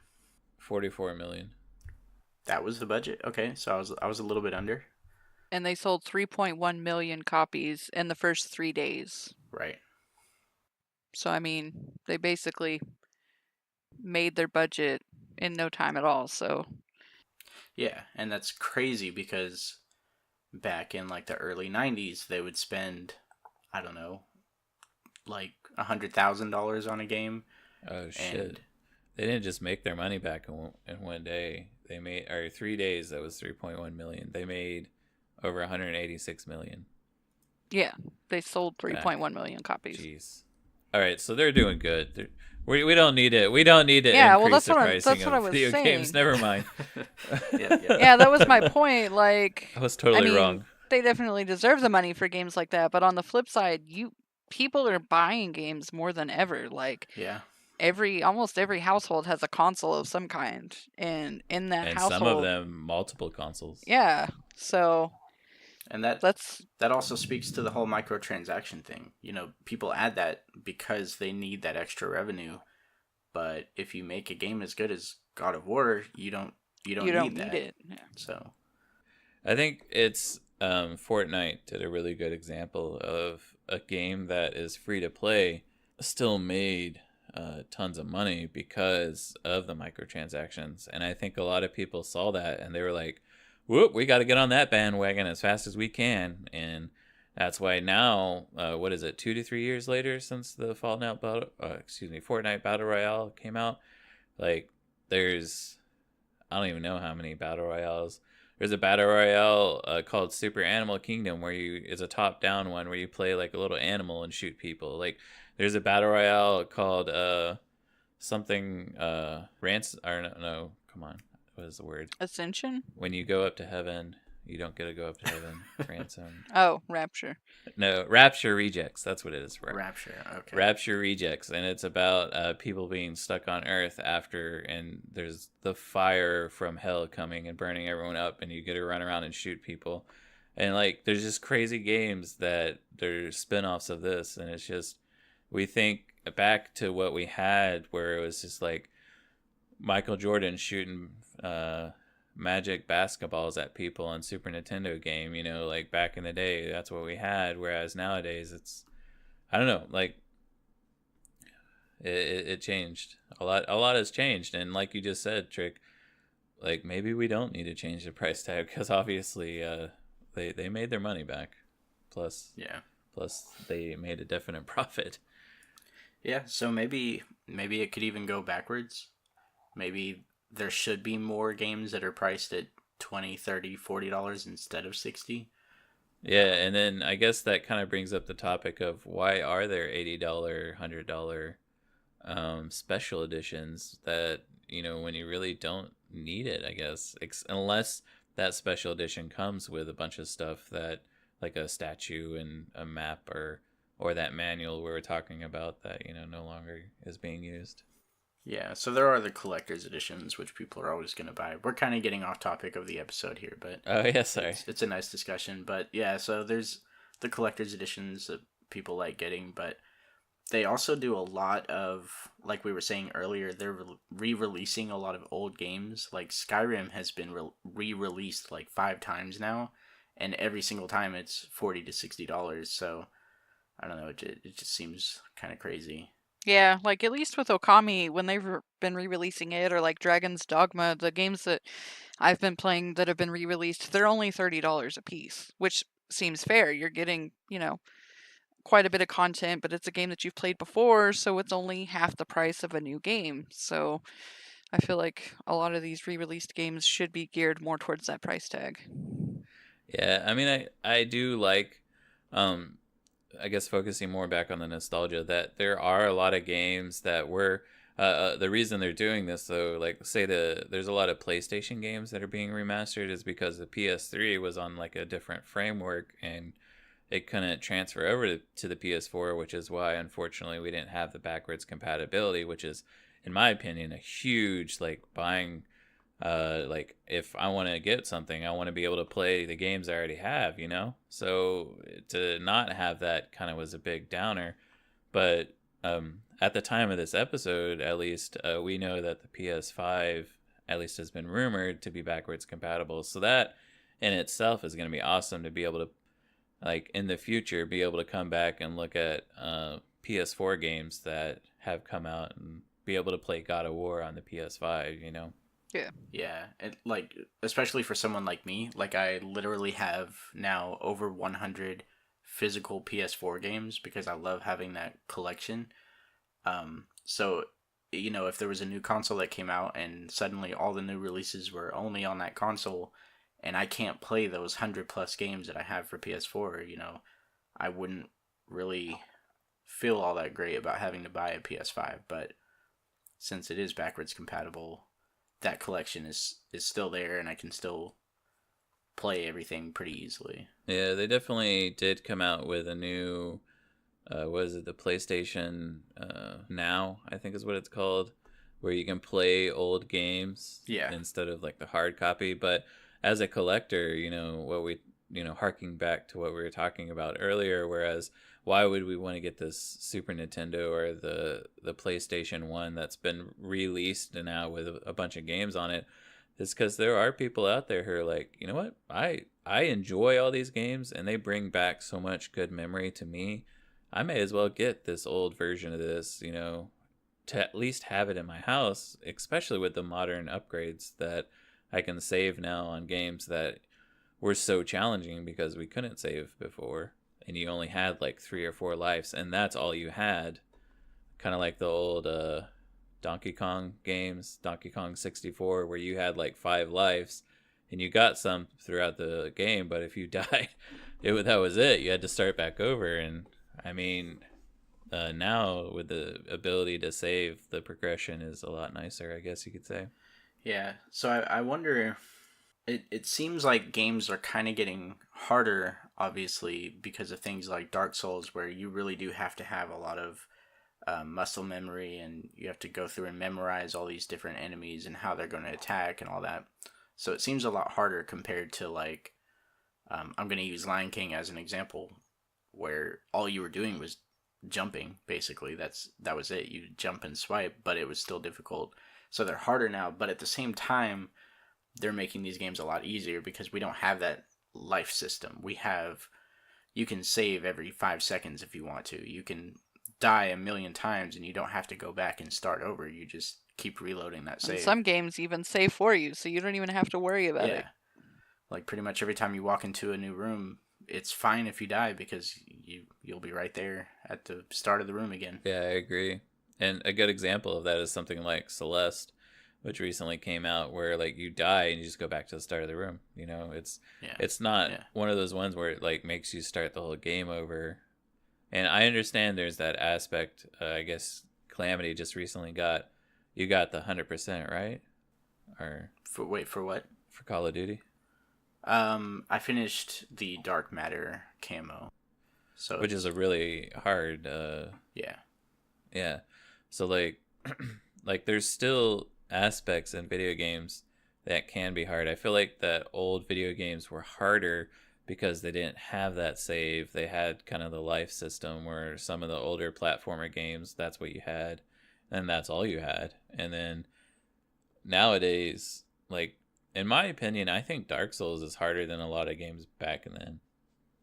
44 million. That was the budget. Okay, so I was a little bit under. And they sold 3.1 million copies in the first 3 days. Right. So I mean, they basically made their budget in no time at all. So Yeah, and that's crazy because back in like the early 90s, they would spend, I don't know, like $100,000 on a game. Oh shit! They didn't just make their money back in one day. They made, or 3 days. That was 3.1 million. They made over 186 million. yeah, they sold 3.1 million copies. Jeez. All right, so they're doing good. We don't need it. We don't need to Yeah, well, increase that's the what pricing I of was video saying. games. Never mind. Yeah, that was my point. Like, I was totally wrong. They definitely deserve the money for games like that, but on the flip side, people are buying games more than ever. Like, Yeah. almost every household has a console of some kind, and in that And household, some of them multiple consoles. yeah. So, and that also speaks to the whole microtransaction thing. You know, people add that because they need that extra revenue. But if you make a game as good as God of War, you don't need that. it. Yeah. So, I think it's Fortnite did a really good example of a game that is free to play, still made tons of money because of the microtransactions. And I think a lot of people saw that and they were like, whoop, we got to get on that bandwagon as fast as we can. And that's why now, what is it, 2 to 3 years later since the Fortnite Battle Royale came out? Like, there's, I don't even know how many Battle Royales. There's a Battle Royale called Super Animal Kingdom where it's a top-down one where you play like a little animal and shoot people. Like, there's a Battle Royale called something, come on. What is the word? Ascension? When you go up to heaven, you don't get to go up to heaven. Ransom. Oh, Rapture. No, Rapture Rejects. That's what it is. Rapture. Okay. Rapture Rejects, and it's about people being stuck on Earth after, and there's the fire from hell coming and burning everyone up, and you get to run around and shoot people, and like there's just crazy games that they're spin-offs of this, and it's just we think back to what we had where it was just like Michael Jordan shooting magic basketballs at people on Super Nintendo game, you know, like back in the day, that's what we had. Whereas nowadays it's, I don't know, like it changed a lot. A lot has changed. And like you just said, Trick, like maybe we don't need to change the price tag because obviously they made their money back. Plus they made a definite profit. Yeah. So maybe it could even go backwards. Maybe there should be more games that are priced at $20, $30, $40 instead of $60. Yeah, and then I guess that kind of brings up the topic of why are there $80, $100 special editions that, you know, when you really don't need it, I guess, unless that special edition comes with a bunch of stuff that, like a statue and a map or that manual we were talking about that, you know, no longer is being used. Yeah, so there are the collector's editions, which people are always going to buy. We're kind of getting off topic of the episode here, but oh yeah, sorry. It's a nice discussion. But yeah, so there's the collector's editions that people like getting, but they also do a lot of, like we were saying earlier, they're re-releasing a lot of old games. Like Skyrim has been re-released like 5 times now, and every single time it's $40 to $60. So I don't know, it just seems kind of crazy. Yeah, like at least with Okami, when they've been re-releasing it, or like Dragon's Dogma, the games that I've been playing that have been re-released, they're only $30 a piece, which seems fair. You're getting, you know, quite a bit of content, but it's a game that you've played before, so it's only half the price of a new game. So I feel like a lot of these re-released games should be geared more towards that price tag. Yeah, I mean, I do like, I guess focusing more back on the nostalgia, that there are a lot of games that were the reason they're doing this though, like say there's a lot of PlayStation games that are being remastered is because the PS3 was on like a different framework and it couldn't transfer over to the PS4, which is why unfortunately we didn't have the backwards compatibility, which is in my opinion a huge like buying like if I want to get something, I want to be able to play the games I already have, you know? So to not have that kind of was a big downer. But at the time of this episode, at least, we know that the PS5 at least has been rumored to be backwards compatible. So that in itself is going to be awesome to be able to, like, in the future, be able to come back and look at PS4 games that have come out and be able to play God of War on the PS5, you know? Yeah. Yeah, and like especially for someone like me, like I literally have now over 100 physical PS4 games because I love having that collection. So you know, if there was a new console that came out and suddenly all the new releases were only on that console and I can't play those 100 plus games that I have for PS4, you know, I wouldn't really feel all that great about having to buy a PS5, but since it is backwards compatible, that collection is still there and I can still play everything pretty easily. Yeah, they definitely did come out with a new, what is it, the PlayStation Now, I think is what it's called, where you can play old games instead of like the hard copy. But as a collector, you know, harking back to what we were talking about earlier, whereas why would we want to get this Super Nintendo or the PlayStation 1 that's been released now with a bunch of games on it? It's because there are people out there who are like, you know what, I enjoy all these games and they bring back so much good memory to me. I may as well get this old version of this, you know, to at least have it in my house, especially with the modern upgrades that I can save now on games that were so challenging because we couldn't save before. And you only had like 3 or 4 lives, and that's all you had. Kind of like the old Donkey Kong games, Donkey Kong 64, where you had like 5 lives, and you got some throughout the game, but if you died, that was it. You had to start back over. And I mean, now with the ability to save, the progression is a lot nicer, I guess you could say. Yeah, so I wonder. It seems like games are kind of getting harder, obviously, because of things like Dark Souls, where you really do have to have a lot of muscle memory, and you have to go through and memorize all these different enemies and how they're going to attack and all that. So it seems a lot harder compared to like, I'm going to use Lion King as an example, where all you were doing was jumping. Basically, that was it. You jump and swipe, but it was still difficult. So they're harder now, but at the same time, they're making these games a lot easier because we don't have that life system. You can save every 5 seconds if you want to. You can die a million times and you don't have to go back and start over. You just keep reloading that save. And some games even save for you, so you don't even have to worry about it. Like pretty much every time you walk into a new room, it's fine if you die because you'll be right there at the start of the room again. Yeah, I agree. And a good example of that is something like Celeste, which recently came out, where like you die and you just go back to the start of the room. You know, it's not one of those ones where it like makes you start the whole game over. And I understand there's that aspect. I guess Calamity just recently got the 100%, right? Or for what? For Call of Duty. I finished the Dark Matter camo, which is a really hard. Yeah. So like, like there's still aspects in video games that can be hard. I feel like that old video games were harder because they didn't have that save. They had kind of the life system, where some of the older platformer games, that's what you had, and that's all you had. And then nowadays, like in my opinion, I think Dark Souls is harder than a lot of games back then,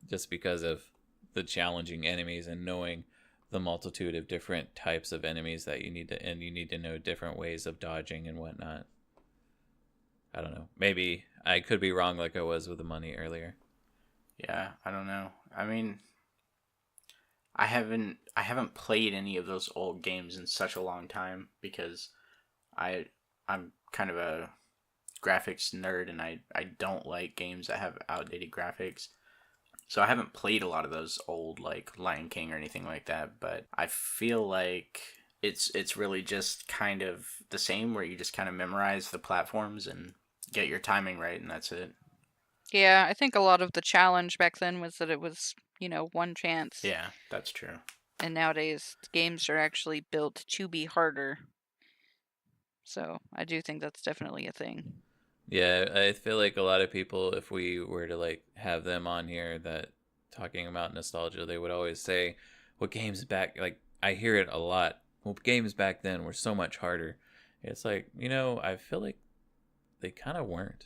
just because of the challenging enemies and knowing the multitude of different types of enemies that you need to know different ways of dodging and whatnot. I don't know. Maybe I could be wrong, like I was with the money earlier. Yeah, I don't know. I mean, I haven't played any of those old games in such a long time because I'm kind of a graphics nerd and I don't like games that have outdated graphics. So I haven't played a lot of those old, like, Lion King or anything like that, but I feel like it's really just kind of the same, where you just kind of memorize the platforms and get your timing right, and that's it. Yeah, I think a lot of the challenge back then was that it was, one chance. Yeah, that's true. And nowadays, games are actually built to be harder. So I do think that's definitely a thing. Yeah, I feel like a lot of people, if we were to like have them on here that talking about nostalgia, they would always say, what games back, like I hear it a lot. Well, games back then were so much harder. It's like, I feel like they kind of weren't.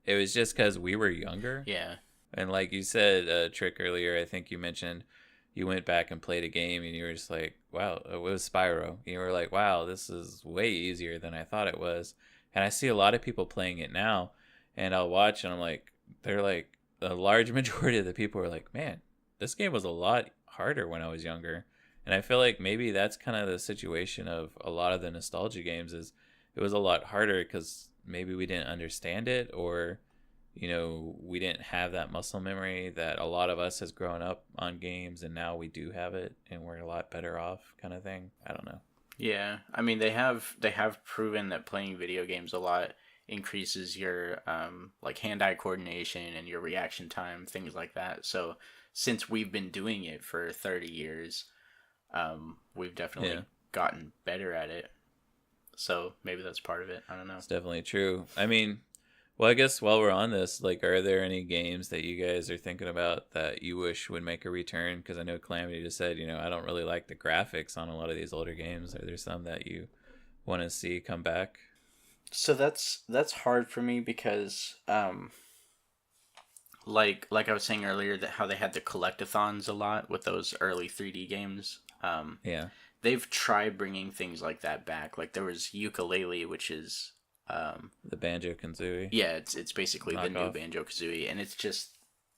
It was just because we were younger. Yeah. And like you said, Trick, earlier, I think you mentioned you went back and played a game and you were just like, wow, it was Spyro. You were like, wow, this is way easier than I thought it was. And I see a lot of people playing it now, and I'll watch and I'm like, they're like, a large majority of the people are like, man, this game was a lot harder when I was younger. And I feel like maybe that's kind of the situation of a lot of the nostalgia games is it was a lot harder because maybe we didn't understand it, or we didn't have that muscle memory that a lot of us has grown up on games, and now we do have it and we're a lot better off, kind of thing. I don't know. Yeah, I mean they have proven that playing video games a lot increases your like hand-eye coordination and your reaction time, things like that. So since we've been doing it for 30 years, we've definitely gotten better at it. So maybe that's part of it. I don't know. It's definitely true. I mean, well, I guess while we're on this, like, are there any games that you guys are thinking about that you wish would make a return? Because I know Calamity just said, I don't really like the graphics on a lot of these older games. Are there some that you want to see come back? So that's hard for me because, like I was saying earlier, that how they had the collectathons a lot with those early 3D games. Yeah. They've tried bringing things like that back. Like there was Ukulele, which is the Banjo-Kazooie. Yeah, it's basically the new knockoff. Banjo-Kazooie, and it's just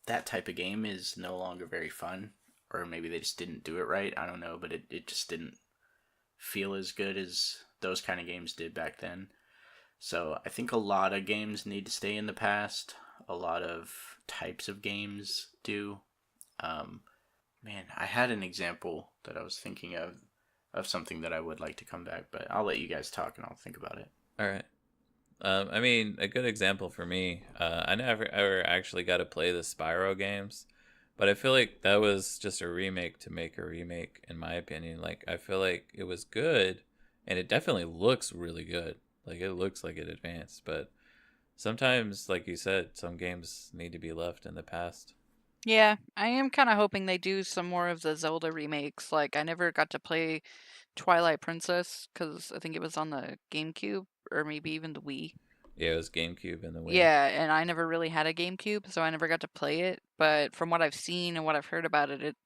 that type of game is no longer very fun, or maybe they just didn't do it right. I don't know, but it just didn't feel as good as those kind of games did back then. So I think a lot of games need to stay in the past. A lot of types of games do. Man, I had an example that I was thinking of something that I would like to come back, but I'll let you guys talk and I'll think about it. All right. I mean, a good example for me, I never ever actually got to play the Spyro games, but I feel like that was just a remake to make a remake, in my opinion. Like, I feel like it was good, and it definitely looks really good. Like, it looks like it advanced, but sometimes, like you said, some games need to be left in the past. Yeah, I am kind of hoping they do some more of the Zelda remakes. Like, I never got to play Twilight Princess because I think it was on the GameCube or maybe even the Wii. Yeah, it was GameCube and the Wii. Yeah, and I never really had a GameCube, so I never got to play it. But from what I've seen and what I've heard about it, it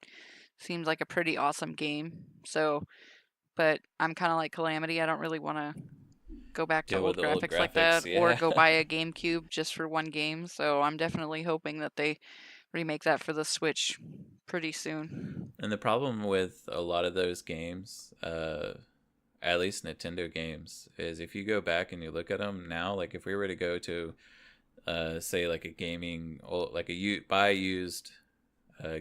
seems like a pretty awesome game. So, but I'm kind of like Calamity. I don't really want to go back to Deal with old the old graphics like graphics, that or yeah. go buy a GameCube just for one game. So I'm definitely hoping that they remake that for the Switch pretty soon. And the problem with a lot of those games, at least Nintendo games, is if you go back and you look at them now, like if we were to go to, say, like a gaming, like buy used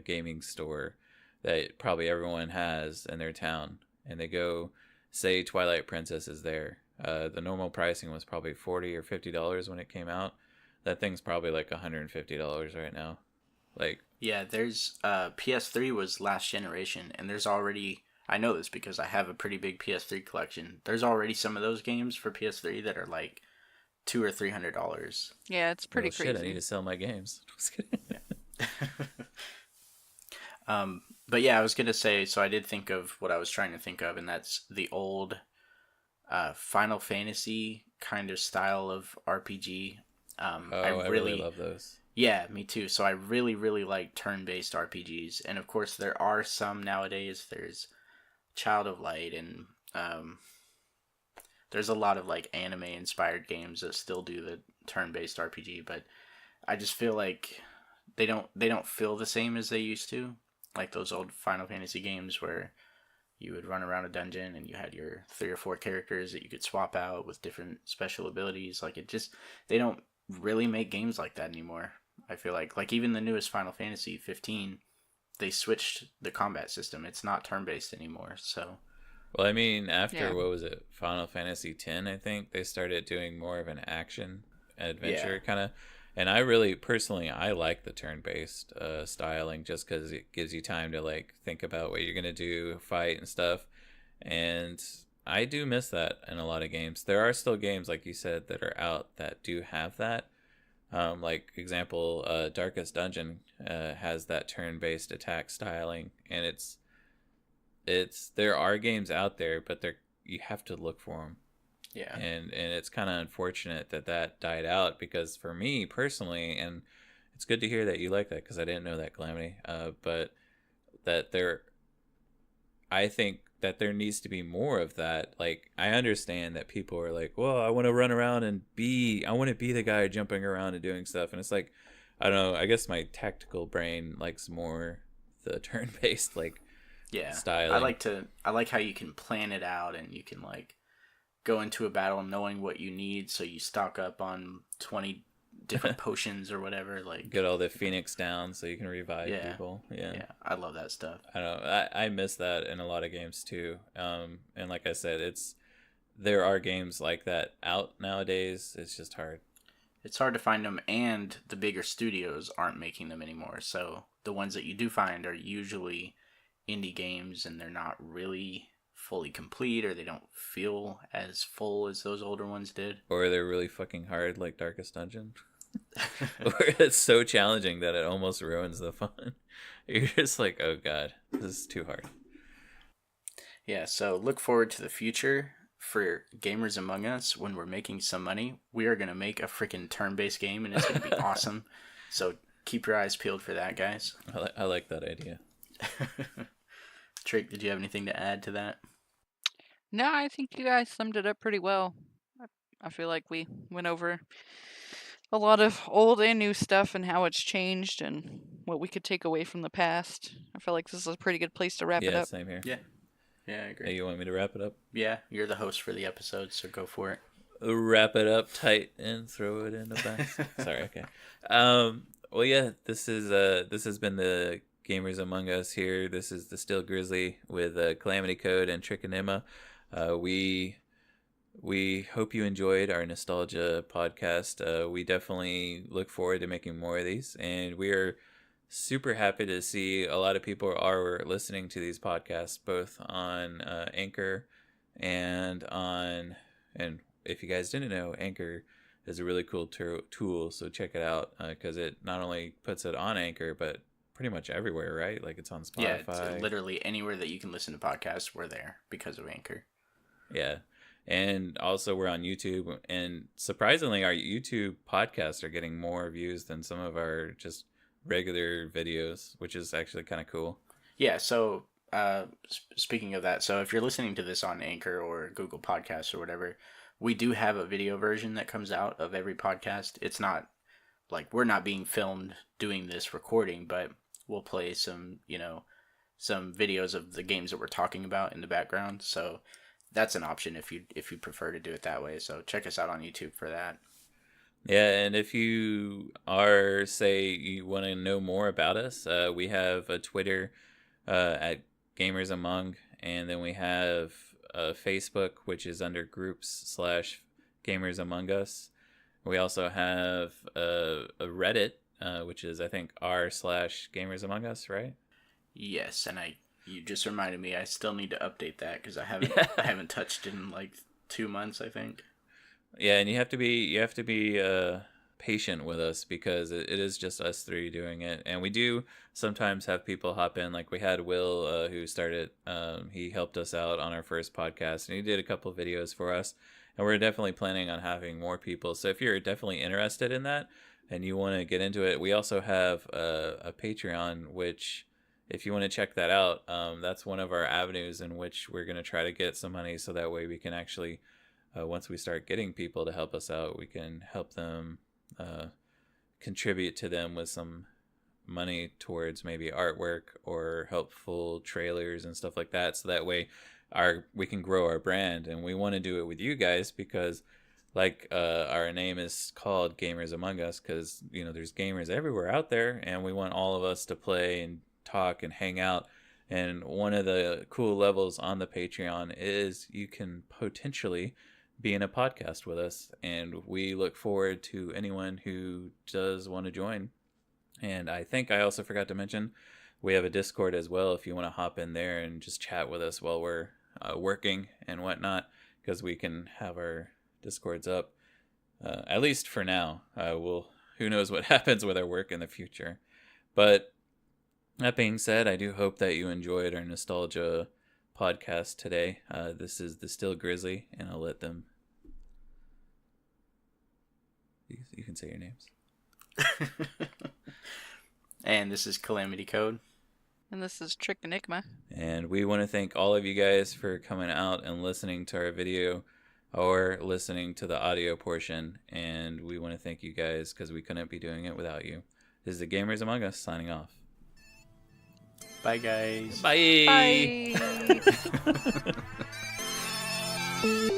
gaming store that probably everyone has in their town, and they go, say, Twilight Princess is there. The normal pricing was probably $40 or $50 when it came out. That thing's probably like $150 right now. Like, yeah, there's PS3 was last generation, and there's already, I know this because I have a pretty big PS3 collection. There's already some of those games for PS3 that are like $200 or $300. Yeah, it's pretty shit, crazy. I need to sell my games. Just kidding. But yeah, I was gonna say, so I did think of what I was trying to think of, and that's the old Final Fantasy kind of style of RPG. I really love those. Yeah, me too. So I really, really like turn-based RPGs, and of course there are some nowadays. There's Child of Light, and there's a lot of like anime-inspired games that still do the turn-based RPG. But I just feel like they don't feel the same as they used to, like those old Final Fantasy games where you would run around a dungeon and you had your 3 or 4 characters that you could swap out with different special abilities. Like, it just, they don't really make games like that anymore. I feel like even the newest Final Fantasy 15, they switched the combat system. It's not turn-based anymore. So, well, I mean, after what was it, Final Fantasy X, I think they started doing more of an action adventure kind of. And I really, personally, I like the turn-based styling just because it gives you time to like think about what you're gonna do, fight and stuff. And I do miss that in a lot of games. There are still games, like you said, that are out that do have that. Like example, Darkest Dungeon has that turn-based attack styling, and it's there are games out there, but you have to look for them. Yeah. And it's kind of unfortunate that died out, because for me personally, and it's good to hear that you like that, because I didn't know that, Calamity. But I think that there needs to be more of that. Like, I understand that people are like, well, I want to run around and I want to be the guy jumping around and doing stuff. And it's like, I don't know, I guess my tactical brain likes more the turn-based, like, style. I like how you can plan it out, and you can, like, go into a battle knowing what you need, so you stock up on 20 different potions or whatever. Like, get all the Phoenix down so you can revive people. Yeah, I love that stuff. I don't know. I miss that in a lot of games too. And like I said, there are games like that out nowadays. It's just hard. It's hard to find them, and the bigger studios aren't making them anymore. So the ones that you do find are usually indie games, and they're not really fully complete, or they don't feel as full as those older ones did. Or they're really fucking hard, like Darkest Dungeon. Or it's so challenging that it almost ruins the fun. You're just like, oh god, this is too hard. Yeah, so look forward to the future for Gamers Among Us. When we're making some money, we are going to make a freaking turn-based game, and it's going to be awesome. So keep your eyes peeled for that, guys. I like that idea. Trick, did you have anything to add to that? No, I think you guys summed it up pretty well. I feel like we went over a lot of old and new stuff and how it's changed and what we could take away from the past. I feel like this is a pretty good place to wrap it up. Yeah, same here. Yeah, I agree. Hey, you want me to wrap it up? Yeah, you're the host for the episode, so go for it. Wrap it up tight and throw it in the basket. Sorry, okay. Well, yeah, this has been the Gamers Among Us here. This is the Still Grizzly with Calamity Code and Trickenigma. We hope you enjoyed our nostalgia podcast. We definitely look forward to making more of these, and we are super happy to see a lot of people are listening to these podcasts, both on Anchor and if you guys didn't know, Anchor is a really cool tool, so check it out, because it not only puts it on Anchor, but pretty much everywhere, right? Like, it's on Spotify. Yeah, it's literally anywhere that you can listen to podcasts, we're there because of Anchor. Yeah. And also we're on YouTube, and surprisingly our YouTube podcasts are getting more views than some of our just regular videos, which is actually kind of cool. Yeah, so speaking of that, so if you're listening to this on Anchor or Google Podcasts or whatever, we do have a video version that comes out of every podcast. It's not like we're not being filmed doing this recording, but we'll play some videos of the games that we're talking about in the background. So that's an option if you prefer to do it that way. So check us out on YouTube for that. Yeah, and if you you want to know more about us, we have a Twitter at Gamers Among, and then we have Facebook, which is under groups/Gamers Among Us. We also have a Reddit, which is, I think, r/Gamers Among Us, right? Yes, and you just reminded me, I still need to update that because I haven't touched it in like 2 months, I think. Yeah, and you have to be patient with us, because it is just us three doing it, and we do sometimes have people hop in. Like, we had Will, who started. He helped us out on our first podcast, and he did a couple videos for us. And we're definitely planning on having more people. So if you're definitely interested in that and you want to get into it, we also have a Patreon, which, if you want to check that out, that's one of our avenues in which we're going to try to get some money, so that way we can actually, once we start getting people to help us out, we can help them contribute to them with some money towards maybe artwork or helpful trailers and stuff like that, so that way we can grow our brand. And we want to do it with you guys, because like our name is called Gamers Among Us, because there's gamers everywhere out there, and we want all of us to play and talk and hang out. And one of the cool levels on the Patreon is you can potentially be in a podcast with us, and we look forward to anyone who does want to join. And I think I also forgot to mention, we have a Discord as well, if you want to hop in there and just chat with us while we're working and whatnot, because we can have our Discords up, at least for now. Who knows what happens with our work in the future. But that being said, I do hope that you enjoyed our nostalgia podcast today. This is the Still Grizzly, and I'll let them. You can say your names. And this is Calamity Code. And this is Trickenigma. And we want to thank all of you guys for coming out and listening to our video or listening to the audio portion. And we want to thank you guys because we couldn't be doing it without you. This is the Gamers Among Us signing off. Bye, guys. Bye. Bye.